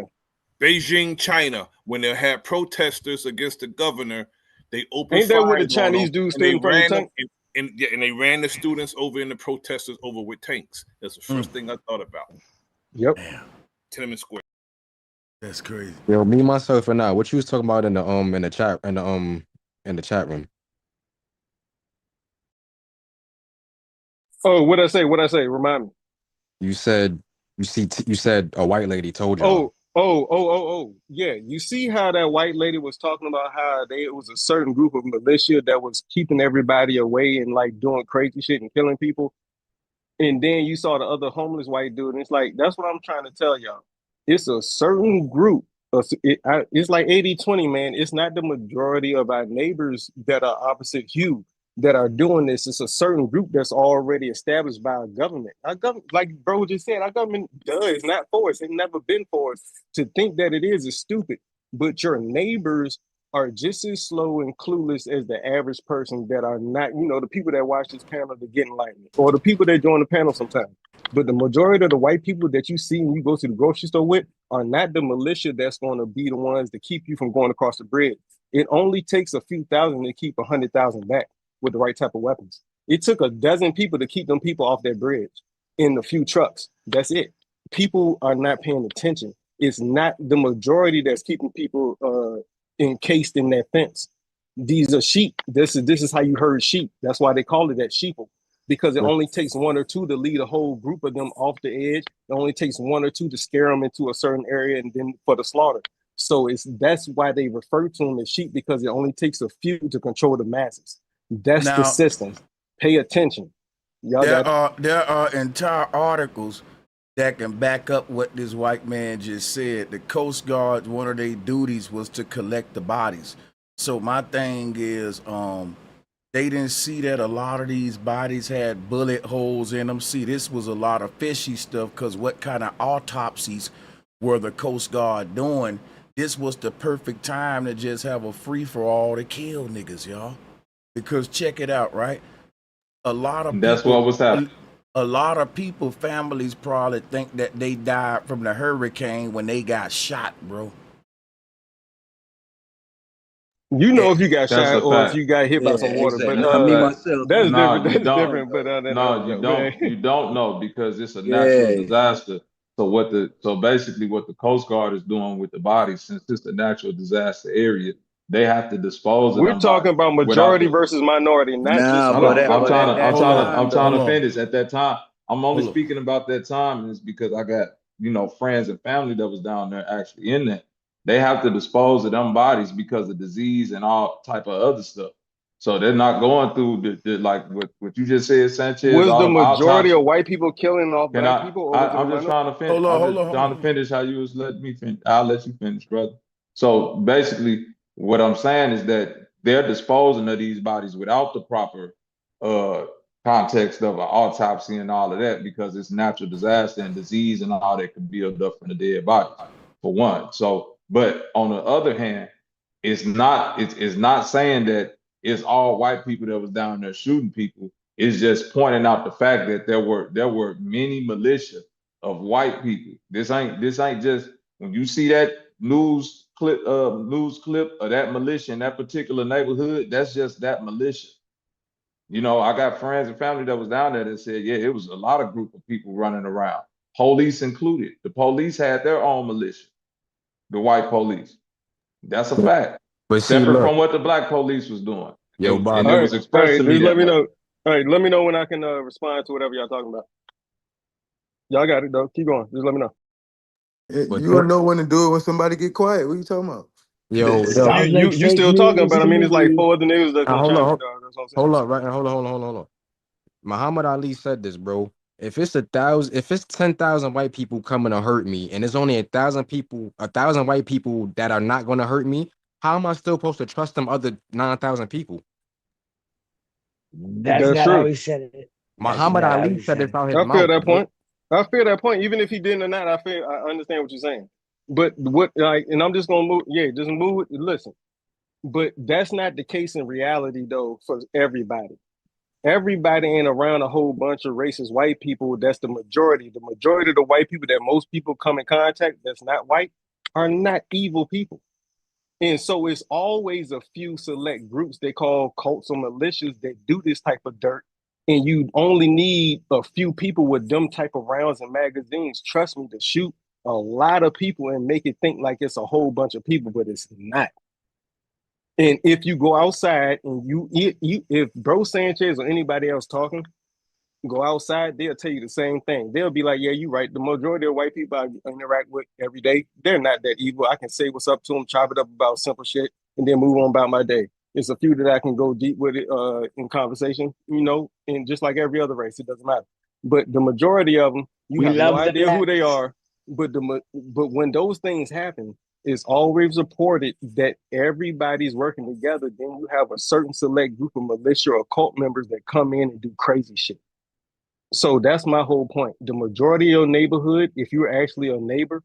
Beijing, China, when they had protesters against the governor, they opened Ain't that fire where the on Chinese them, dudes and they stood in front of the ran tank? and they ran the students over and the protesters over with tanks. That's the first thing I thought about. Yep. Tiananmen Square. That's crazy. Yo, me myself and I. What you was talking about in the chat room? Oh, what I say? Remind me. You said you said a white lady told you. Oh. Yeah. You see how that white lady was talking about how it was a certain group of militia that was keeping everybody away and like doing crazy shit and killing people? And then you saw the other homeless white dude, and it's like, that's what I'm trying to tell y'all. It's a certain group. It's like 80-20, man. It's not the majority of our neighbors that are opposite hue that are doing this. It's a certain group that's already established by our government. Our government, like bro just said, our government is not for us. It's never been for us. To think that it is stupid. But your neighbors are just as slow and clueless as the average person that are not, the people that watch this panel to get enlightenment, or the people that join the panel sometimes. But the majority of the white people that you see when you go to the grocery store with are not the militia that's going to be the ones to keep you from going across the bridge. It only takes a few thousand to keep 100,000 back with the right type of weapons. It took a dozen people to keep them people off that bridge in a few trucks. That's it. People are not paying attention. It's not the majority that's keeping people encased in that fence. These are sheep. This is how you herd sheep. That's why they call it that, sheeple, because it only takes one or two to lead a whole group of them off the edge. It only takes one or two to scare them into a certain area and then for the slaughter. So that's why they refer to them as sheep, because it only takes a few to control the masses. That's the system. Pay attention. Y'all there are entire articles that can back up what this white man just said. The Coast Guard, one of their duties was to collect the bodies. So my thing is, they didn't see that a lot of these bodies had bullet holes in them. See, this was a lot of fishy stuff, because what kind of autopsies were the Coast Guard doing? This was the perfect time to just have a free-for-all to kill niggas, y'all. Because check it out, right? A lot of That's people, what was happening. a lot of people, families probably think that they died from the hurricane when they got shot, bro. If you got That's shot a or if fact. you got hit by some water, exactly. but I mean myself. that's No, different. you That's don't. different. But No, you don't know, because it's a natural disaster. So basically what the Coast Guard is doing with the bodies, since it's a natural disaster area, they have to dispose of we're them talking bodies about without majority the. versus minority, not just. Hold on. I'm trying to Hold on. finish. At that time, I'm only Hold on. speaking about that time, and it's because I got friends and family that was down there actually in that. They have to dispose of them bodies because of disease and all type of other stuff. So they're not going through the like what you just said, Sanchez. Was All the them majority autopsies. of white people killing off Can black people, or was it a I'm just minority? trying to finish. I'm just trying to finish how you was letting me finish. I'll let you finish, brother. So basically, what I'm saying is that they're disposing of these bodies without the proper uh context of an autopsy and all of that, because it's natural disaster and disease and all that could build up from the dead bodies, for one. So, but on the other hand, it's not saying that it's all white people that was down there shooting people. It's just pointing out the fact that there were many militia of white people. This ain't just when you see that news clip of that militia in that particular neighborhood, that's just that militia. I got friends and family that was down there that said, yeah, it was a lot of group of people running around, police included. The police had their own militia, the white police. That's a fact. But see, Separate look, from what the black police was doing. yo, Bob. And it was expressed to me Just let that me way. know. All right, let me know when I can respond to whatever y'all talking about. Y'all got it though. Keep going. Just let me know. You don't know when to do it when somebody get quiet. What are you talking about? Yo, You still talking about? I mean, it's like four other niggas that's gonna hold chime in. on, Dog. That's what I'm saying. hold up, right? Hold on. Muhammad Ali said this, bro. If it's 10,000 white people coming to hurt me, and there's only 1,000 white people that are not going to hurt me, how am I still supposed to trust them other 9,000 people? That's not how he said it. Muhammad Ali said this out his I feel mouth. that Bro. point. I feel that point. Even if he didn't or not, I understand what you're saying. But and I'm just gonna move. Yeah, just move. Listen, but that's not the case in reality, though. For everybody, everybody ain't around a whole bunch of racist white people. That's the majority. The majority of the white people that most people come in contact that's not white are not evil people. And so it's always a few select groups they call cults or militias that do this type of dirt. And you only need a few people with them type of rounds and magazines, trust me, to shoot a lot of people and make it think like it's a whole bunch of people, but it's not. And if you go outside and if Bro Sanchez or anybody else talking, go outside, they'll tell you the same thing. They'll be like, yeah, you're right. The majority of white people I interact with every day, they're not that evil. I can say what's up to them, chop it up about simple shit, and then move on about my day. It's a few that I can go deep with it in conversation, and just like every other race, it doesn't matter. But the majority of them, you We have no love the idea who they blacks. are. But when those things happen, it's always reported that everybody's working together. Then you have a certain select group of militia or cult members that come in and do crazy shit. So that's my whole point. The majority of your neighborhood, if you're actually a neighbor,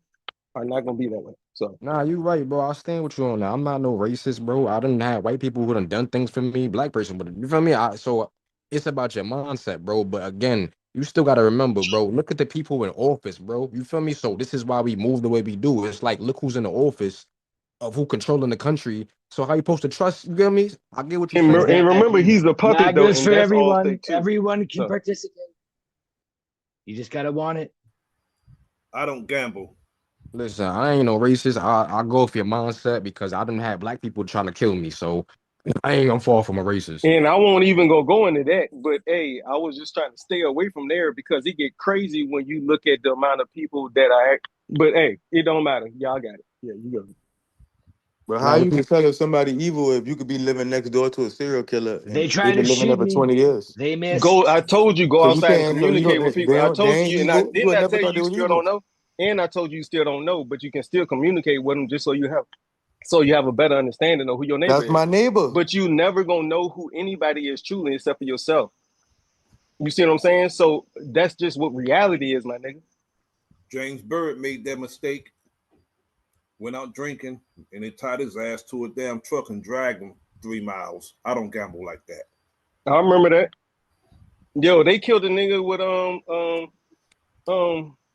are not gonna be that way. So Nah, you right, bro. I stand with you on that. I'm not no racist, bro. I didn't have white people who done things for me, black person, but you feel me? So it's about your mindset, bro. But again, you still gotta remember, bro. Look at the people in office, bro. You feel me? So this is why we move the way we do. It's like look who's in the office of who controlling the country. So how you supposed to trust? You get me? I get what you're and, saying. and remember, Exactly. he's the puppet Not though, goes and for that's all everyone. fake too. Everyone can So participate. You just gotta want it. I don't gamble. Listen, I ain't no racist. I go for your mindset because I didn't have black people trying to kill me. So I ain't gonna fall from a racist. and I won't even go into that, but hey, I was just trying to stay away from there because it get crazy when you look at the amount of people that are. But hey, it don't matter. Y'all got it. Yeah, you got it. But how Now, you can tell if somebody evil if you could be living next door to a serial killer They and they've tried to been living there shoot for me. 20 years? They missed. Go. I told you go So you outside and can't know. You communicate with don't. They, people. I don't, they told ain't you, and I evil. You didn't. would I never tell you thought they you was still evil. don't know, and I told you still don't know, but you can still communicate with them just so you have a better understanding of who your neighbor That's is. my neighbor. But you never gonna know who anybody is truly except for yourself. You see what I'm saying? So that's just what reality is, my nigga. James Byrd made that mistake, went out drinking, and they tied his ass to a damn truck and dragged him 3 miles. I don't gamble like that. I remember that. Yo, they killed a nigga with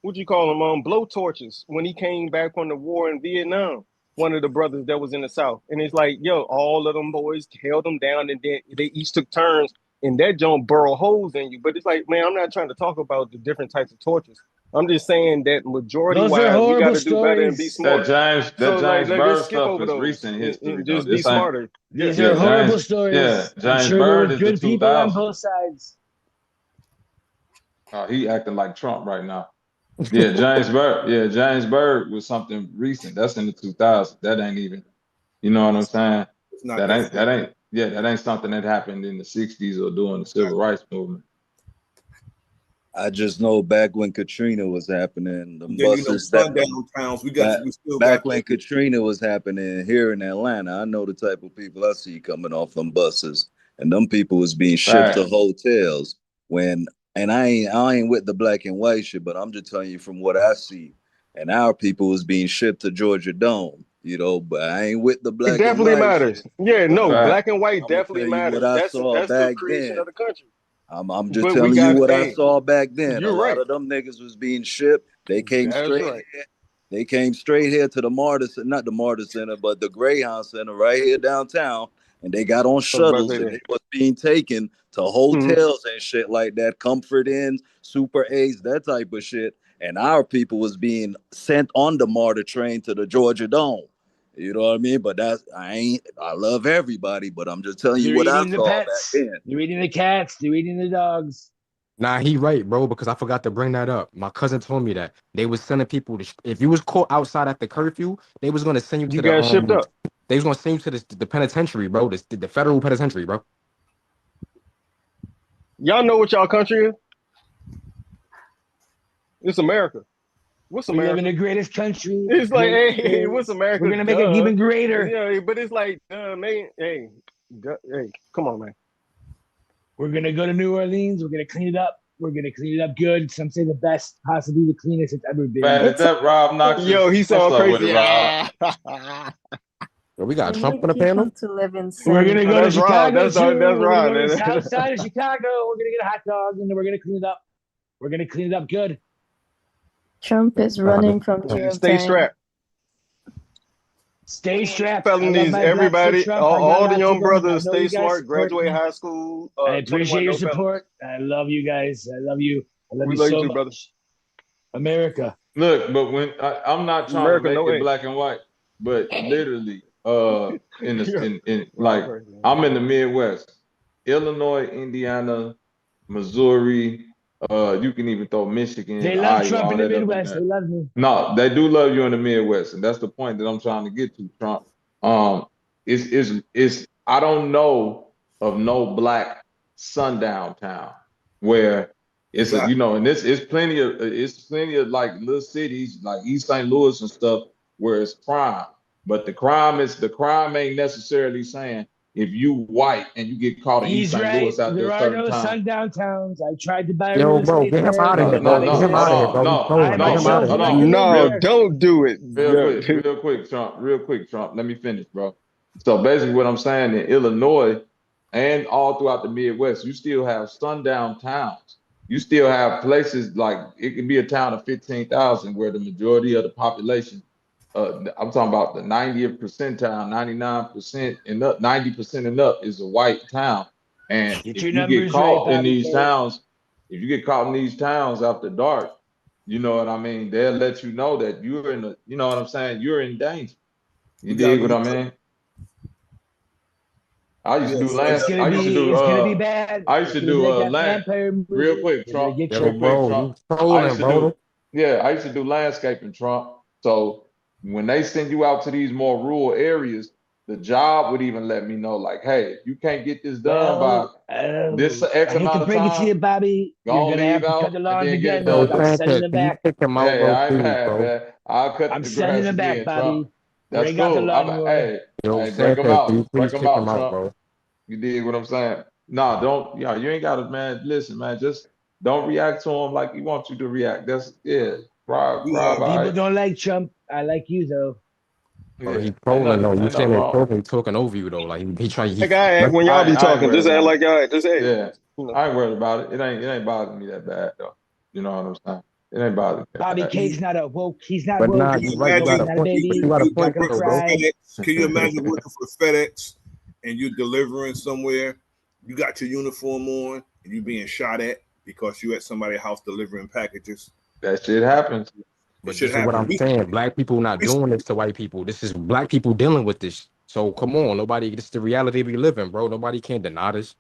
what you call them blow torches when he came back from the war in Vietnam. One of the brothers that was in the South, and it's like, yo, all of them boys held them down, and then they each took turns, and that joint burrow holes in you. But it's like, man, I'm not trying to talk about the different types of torches. I'm just saying that majority Those are wise, we got horrible to do better and be stories. smart. So That like, James let's Byrd skip stuff over is those recent and history though. just be This ain't smarter. Yeah. These are horrible stories. I'm James sure there were Byrd is the good people on 2000. both sides. He acting like Trump right now. James Byrd was something recent. That's in the 2000s. That ain't even, you know what I'm saying? It's not that. That ain't something that happened in the 60s or during the civil rights movement. I just know back when Katrina was happening, the Then buses that sundown towns. We still back got when Katrina was happening here in Atlanta, I know the type of people I see coming off them buses, and them people was being shipped to Right. hotels when. And I ain't with the black and white shit, but I'm just telling you from what I see. And our people was being shipped to Georgia Dome, but I ain't with the It black and definitely white matters. shit. Yeah, But no, Right. black and white I'm gonna definitely tell you what matters. I That's saw the back creation then. of the country. I'm just But we telling you got, what I hey, saw back then. A you're lot right. of them niggas was being shipped. They came That's straight right. here. They came straight here to the Martyr, not the Martyr Center, but the Greyhound Center right here downtown. And they got on I was about to shuttles say and that. they was being taken to hotels and shit like that, Comfort Inns, Super 8s, that type of shit. And our people was being sent on the Martyr train to the Georgia Dome. You know what I mean? But I love everybody, but I'm just telling you They're what I eating the saw back pets. then. They're eating the cats. They're eating the dogs. Nah, he right, bro, because I forgot to bring that up. My cousin told me that they was sending people to if you was caught outside at the curfew, they was gonna send you You to the got shipped up. they was gonna send you to the penitentiary, bro, the federal penitentiary, bro. Y'all know what y'all country is? It's America. What's We live in America? the greatest country. It's like, Great hey, what's things. We're America? gonna make it Duh. even greater. Yeah, but it's like, man, hey, hey, come on, man. We're gonna go to New Orleans. We're gonna clean it up. We're gonna clean it up good. Some say the best, possibly the cleanest it's ever been. Man, is that Rob Knox's? Yo, he What's sound up with it, crazy. Rob? Yo, we got They Trump make on the panel. people to live in We're sin. gonna Oh, go to that's Rob. Chicago That's too. that's We're gonna go Rob. to the south side of Chicago. We're gonna get a hot dog and then we're gonna clean it up. We're gonna clean it up good. Trump is running from And jail stay time. strapped. Stay strapped. I love Felonies, my black for everybody, Trump. I got all the lots of young them. I brothers, know stay you guys smart, support graduate me. high school, I appreciate 21, your no felonies. support. I love you guys. I love you. I love We you love you so too, brother. much. America. Look, but when I'm not trying to America, make no it way. black and white, but literally, Yeah. in All like right, man. I'm in the Midwest, Illinois, Indiana, Missouri. You can even throw They Michigan, love Iowa, Trump all in the that up in Midwest. They there. love me. No, they do love you in the Midwest, and that's the point that I'm trying to get to, Trump. It's I don't know of no black sundown town where It's a, and it's plenty of like little cities like East St. Louis and stuff where it's crime. But the crime ain't necessarily saying if you white and you get caught in East He's St. right. Louis after There a are certain no time. sundown towns. I tried to buy real Yo, bro, estate get him there. out of They here, do bro. not Get him Hold out of exist. here, on, bro. He's no, trolling. I Get him no, out of myself here. hold live on. in No, there. don't do it. Yo, Real quick, Trump. Let me finish, bro. So basically what I'm saying in Illinois and all throughout the Midwest, you still have sundown towns. You still have places like it could be a town of 15,000 where the majority of the population, I'm talking about the 90th percentile, 99% and up, 90% and up is a white town. And Get if your you get numbers right, caught in Bobby these K. towns, if you get caught in these towns after dark, you know what I mean? They'll let you know that you're in you know what I'm saying? You're in danger. You dig what I mean? I used to do It's lands. gonna be bad. I used It's to gonna do be like that land. vampire Real movie. quick, They're gonna Trump. get Yo, Real you. quick, bro, Trump. you I trolling, used to do. bro. Yeah, I used to do landscaping, Trump. So when they send you out to these more rural areas, the job would even let me know, like, hey, if you can't get this done by Well, this I X hate to amount of break it to time, you, Bobby. You're go gonna leave have to cut out the and lawns then get it again, Yo, but done I'm again. sending Sanchez, them can you back. kick him out, Hey, bro, I ain't please, mad, bro? man. I'll cut I'm the sending grass them back, again, Trump. Bobby. That's Bring out the cool. lawnmower. Yo, Hey, break them Sanchez, can you out. Break please them kick him out, out, Trump. bro? You dig what I'm saying? Nah, don't. Yeah, you ain't got to, man. Listen, man. Just don't react to him like he wants you to react. That's Rob. All People right. don't like Trump. I like you though. Bro, Yeah, he trolling though. You ain't nothing saying he's wrong. trolling, talking over you though. Like he trying. like I act when y'all be I ain't talking, worried just act about it. like y'all just hey. Yeah, I ain't worried about it. It ain't bothering me that bad though. You know what I'm saying? It ain't bothering me that Bobby bad. K's not a woke. He's not But woke. nah, Can you you right. You Nope, got he's a imagine not a point. But baby. you got a you Not point gonna working though, for bro. cry. FedEx? Can you imagine working for FedEx and you delivering somewhere? You got your uniform on and you being shot at because you at somebody's house delivering packages. That shit happens. It But should this is what happen. I'm saying. Black people not doing this to white people. This is black people dealing with this. So come on, nobody. This is the reality we live in, bro. Nobody can deny this.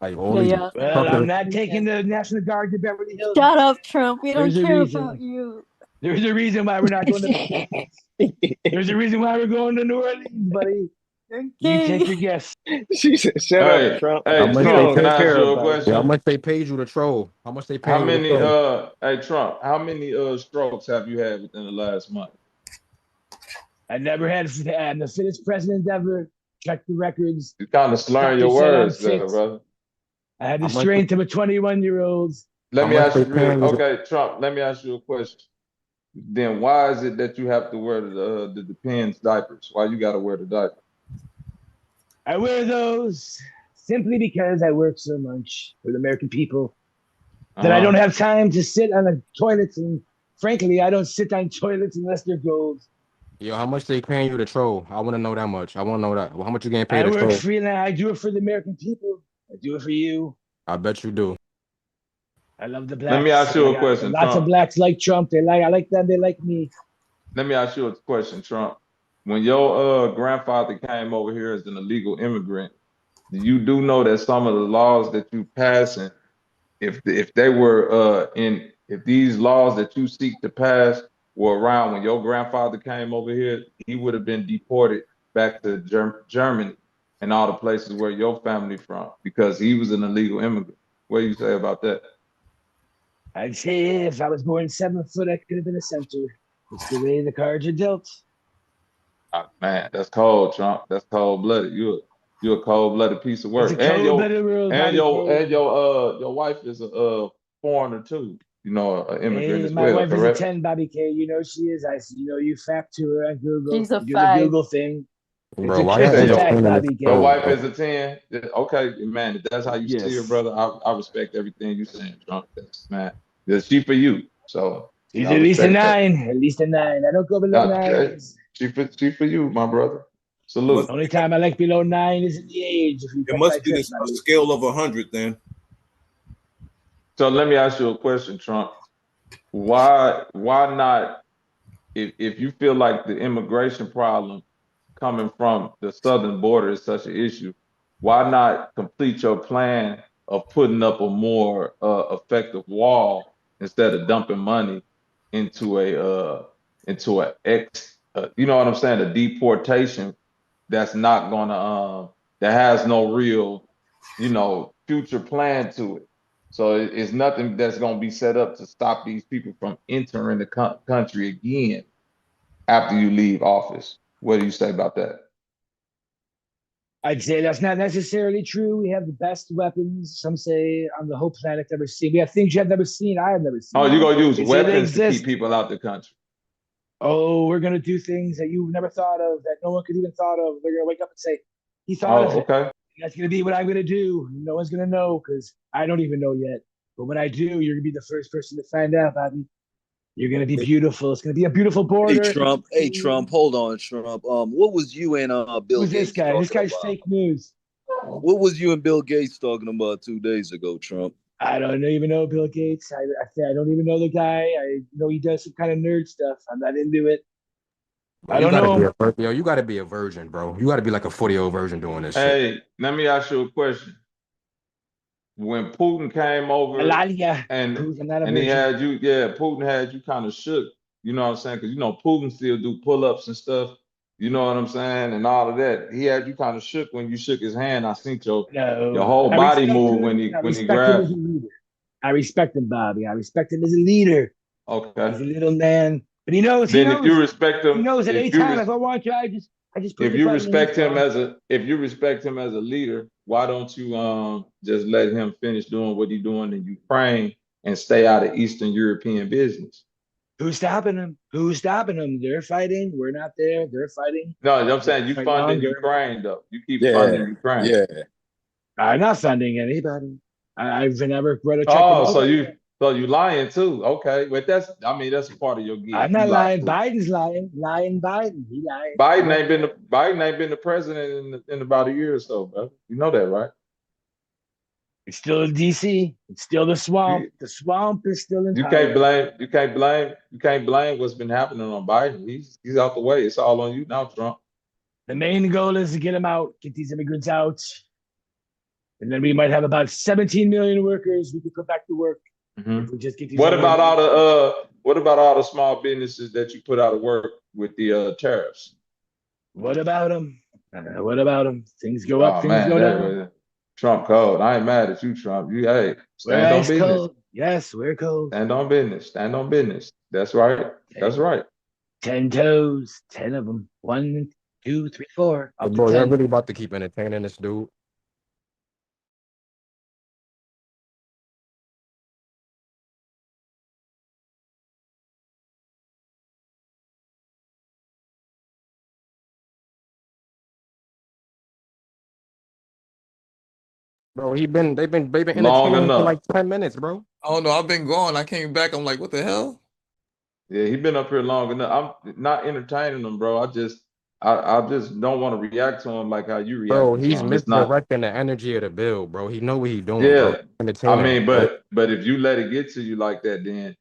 Like all Yeah, these yeah. Well, I'm fuckers. not taking the National Guard to Beverly Hills. Shut up, Trump. We don't There's a care about reason. you. There's a reason why we're not going to. There's a reason why we're going to New Orleans, buddy. You take Okay. your guess. She said, "Shut up, Hey, Trump. How hey, much We they Trump. Can don't pay? I ask care you a about Yeah, how question? much they paid you to troll? How much they How paying you to many? troll? Hey, Trump. How many strokes have you had within the last month? I never had. I'm the fittest president ever. Check the records. You kind of slurring Doctor your said I'm words there, fit. brother. I had How the much? strength of a 21-year-old. Let How me much ask they you real. paying you to? Okay, Trump. Let me ask you a question. Then why is it that you have to wear the Depends diapers? Why you got to wear the diaper? I wear those simply because I work so much for the American people that I Uh-huh. don't have time to sit on the toilets. And frankly, I don't sit on toilets unless they're gold. Yo, how much they paying you to troll? I want to know that much. I want to know that. Well, how much you getting paid I to work troll? freelance. I do it for the American people. I do it for you. I bet you do. I love the Let me blacks. ask you I a got question, lots of Trump. blacks like Trump. I like them. They like me. Let me ask you a question, Trump. When your grandfather came over here as an illegal immigrant, you do know that some of the laws that you passing, if they were if these laws that you seek to pass were around when your grandfather came over here, he would have been deported back to Germany and all the places where your family from because he was an illegal immigrant. What do you say about that? I'd say if I was born 7 foot, I could have been a center. It's the way the cards are dealt. Man, that's cold, Trump. That's cold blooded. You're a cold blooded piece of It's work. a cold-blooded world, Bobby K. Your wife is a foreigner too. You know, an immigrant Hey, as my well, wife is a correct? 10, Bobby K. You know she is. You fact to her on Google. She's a You do the 5. Google thing. It's Bro, a why You y'all it's say a your fact, entertaining this Bobby your K. troll, wife bro? is a 10? Okay, man, if that's how you see her, yes." brother, I respect everything you saying, Trump. That's man. That's she for you. So, She's I at least a respect that. 9. At least a 9. I don't go below Hey, nines. she for you, my brother. It must Salute. Only time I like below 9 is in the age. If you it catch my must be drift, this a buddy. scale of 100 then. So let me ask you a question, Trump. Why not if you feel like the immigration problem coming from the southern border is such an issue, why not complete your plan of putting up a more effective wall instead of dumping money into a you know what I'm saying, a deportation that's not gonna that has no real, future plan to it. So it's nothing that's gonna be set up to stop these people from entering the country again after you leave office. What do you say about that? I'd say that's not necessarily true. We have the best weapons, some say, on the whole planet ever seen. We have things you have never seen, I have never Oh, seen. you're gonna use They say they weapons to keep exist. people out the country. Oh, we're gonna do things that you've never thought of, that no one could even thought of. They're gonna wake up and say, he thought of Oh, it. okay. That's gonna be what I'm gonna do. No one's gonna know because I don't even know yet. But when I do, you're gonna be the first person to find out, Bobby. You're gonna be beautiful. It's gonna be a beautiful border. Hey Trump, hold on, Trump. What was you and Bill Who's this Gates guy? This talking guy's about? fake news. What was you and Bill Gates talking about 2 days ago, Trump? I don't even know Bill Gates. I don't even know the guy. I know he does some kind of nerd stuff. I'm not into it. Bro, I don't know him. you gotta be a virgin, bro. You gotta be like a 40-year-old virgin doing this shit. Hey, let me ask you a question. When Putin came over Melania, and I'm not a and he virgin. had you, Putin had you kind of shook. You know what I'm saying? Because Putin still do pull-ups and stuff. You know what I'm saying? And all of that. He had you kind of shook when you shook his hand. I seen your No, whole I body respect move him. when I he respect him as grabbed a you. leader. I respect him, Bobby. I respect him as a leader. Okay. He's a little man, but he knows. Then if you respect He him, knows at any if you time. If I want to, I just push if the you button and he's respect him gone. if you respect him as a leader, why don't you just let him finish doing what he's doing in Ukraine and stay out of Eastern European business? Who's stopping him? Who's stopping him? They're fighting. We're not there. They're fighting. No, I'm saying you Fight funding longer. Ukraine though. You keep funding Ukraine. I'm not funding anybody. I've never read a check. Oh, so you lying too? Okay, but that's a part of your I'm gig. You not lie lying. too. Biden's lying. Lying Biden. He lying. Biden ain't been the president in about a year or so, bro. You know that, right? It's still in DC. It's still the swamp. The swamp is still in You power. can't blame what's been happening on Biden. He's out the way. It's all on you now, Trump. The main goal is to get them out, get these immigrants out. And then we might have about 17 million workers we could put back to work if we just get these. What about all the small businesses that you put out of work with the tariffs? What about them? What about them? Things go up, Oh things man, go down. Trump cold. I ain't mad at you, Trump. We're Stand on ice business. cold. Yes, we're cold. Stand on business. Stand on business. That's right. That's right. 10 toes, 10 of them. 1, 2, 3, 4. Hey, Up to bro, you're 10. really about to keep entertaining this dude. Bro, they've been Long entertaining for enough. like 10 minutes, bro. I don't know. I've been gone. I came back. I'm like, what the hell? Yeah, he been up here long enough. I'm not entertaining him, bro. I just don't want to react to him like how you Bro, reacting to he's him. It's not. misdirecting the energy of the bill, bro. He know what he doing, bro. Yeah. I Entertaining him, mean, bro. but if you let it get to you like that, then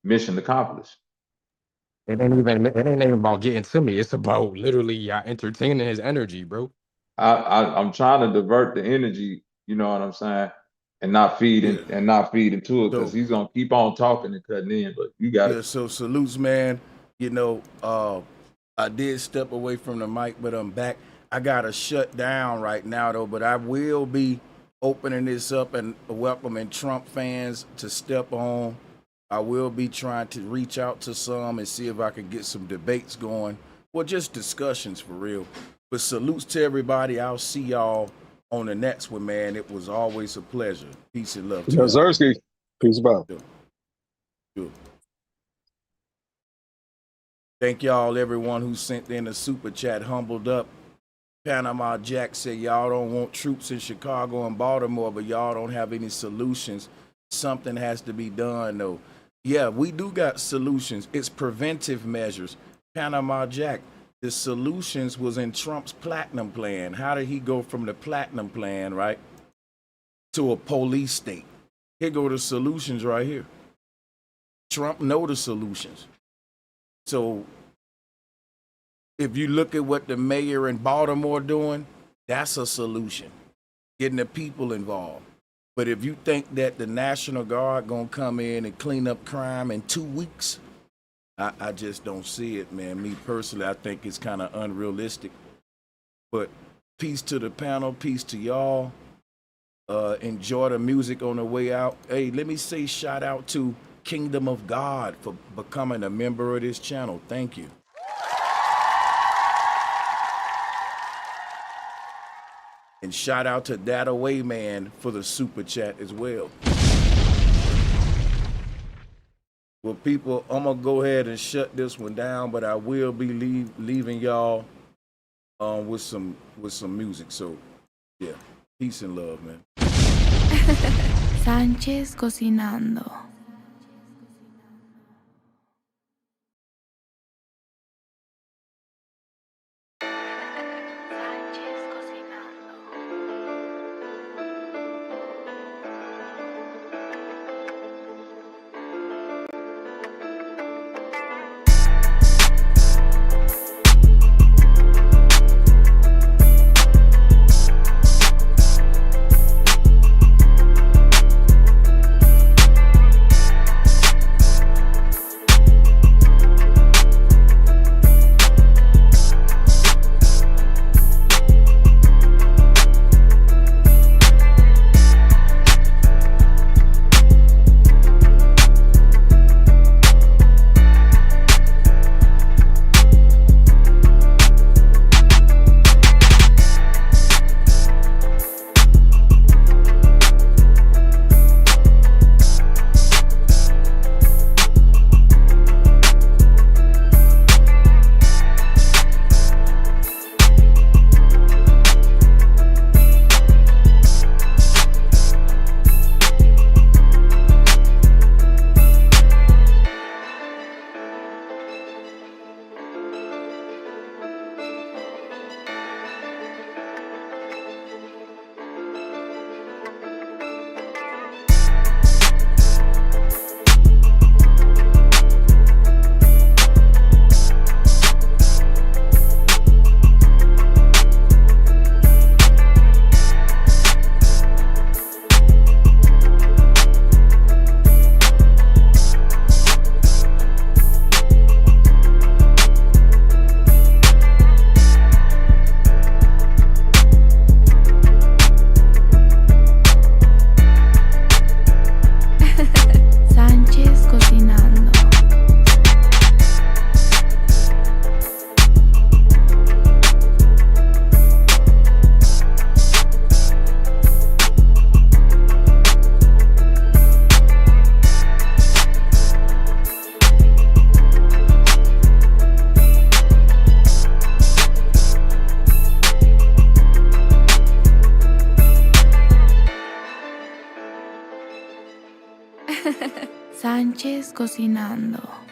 mission accomplished. It ain't even about getting to me. It's about literally y'all entertaining his energy, bro. I'm trying to divert the energy, you know what I'm saying, and not feed Yeah. into it because So he's gonna keep on talking and cutting in. But you got yeah, it. so salutes, man. I did step away from the mic, but I'm back. I gotta shut down right now though, but I will be opening this up and welcoming Trump fans to step on. I will be trying to reach out to some and see if I can get some debates going. Well, just discussions for real. But salutes to everybody. I'll see y'all on the next one, man. It was always a pleasure. Peace and love to y'all. Zersky. Peace about. Good. Thank y'all, everyone who sent in a super chat, humbled up. Panama Jack said, y'all don't want troops in Chicago and Baltimore, but y'all don't have any solutions. Something has to be done, though. Yeah, we do got solutions. It's preventive measures. Panama Jack, the solutions was in Trump's platinum plan. How did he go from the platinum plan, right, to a police state? Here go the solutions right here. Trump know the solutions. So if you look at what the mayor in Baltimore doing, that's a solution, getting the people involved. But if you think that the National Guard gonna come in and clean up crime in 2 weeks, I just don't see it, man. Me personally, I think it's kind of unrealistic. But peace to the panel, peace to y'all. Enjoy the music on the way out. Hey, let me say shout out to Kingdom of God for becoming a member of this channel. Thank you. And shout out to That Away Man for the super chat as well. Well, people, I'm gonna go ahead and shut this one down, but I will be leaving y'all with some music. So yeah, peace and love, man. Sánchez cocinando. Sánchez cocinando.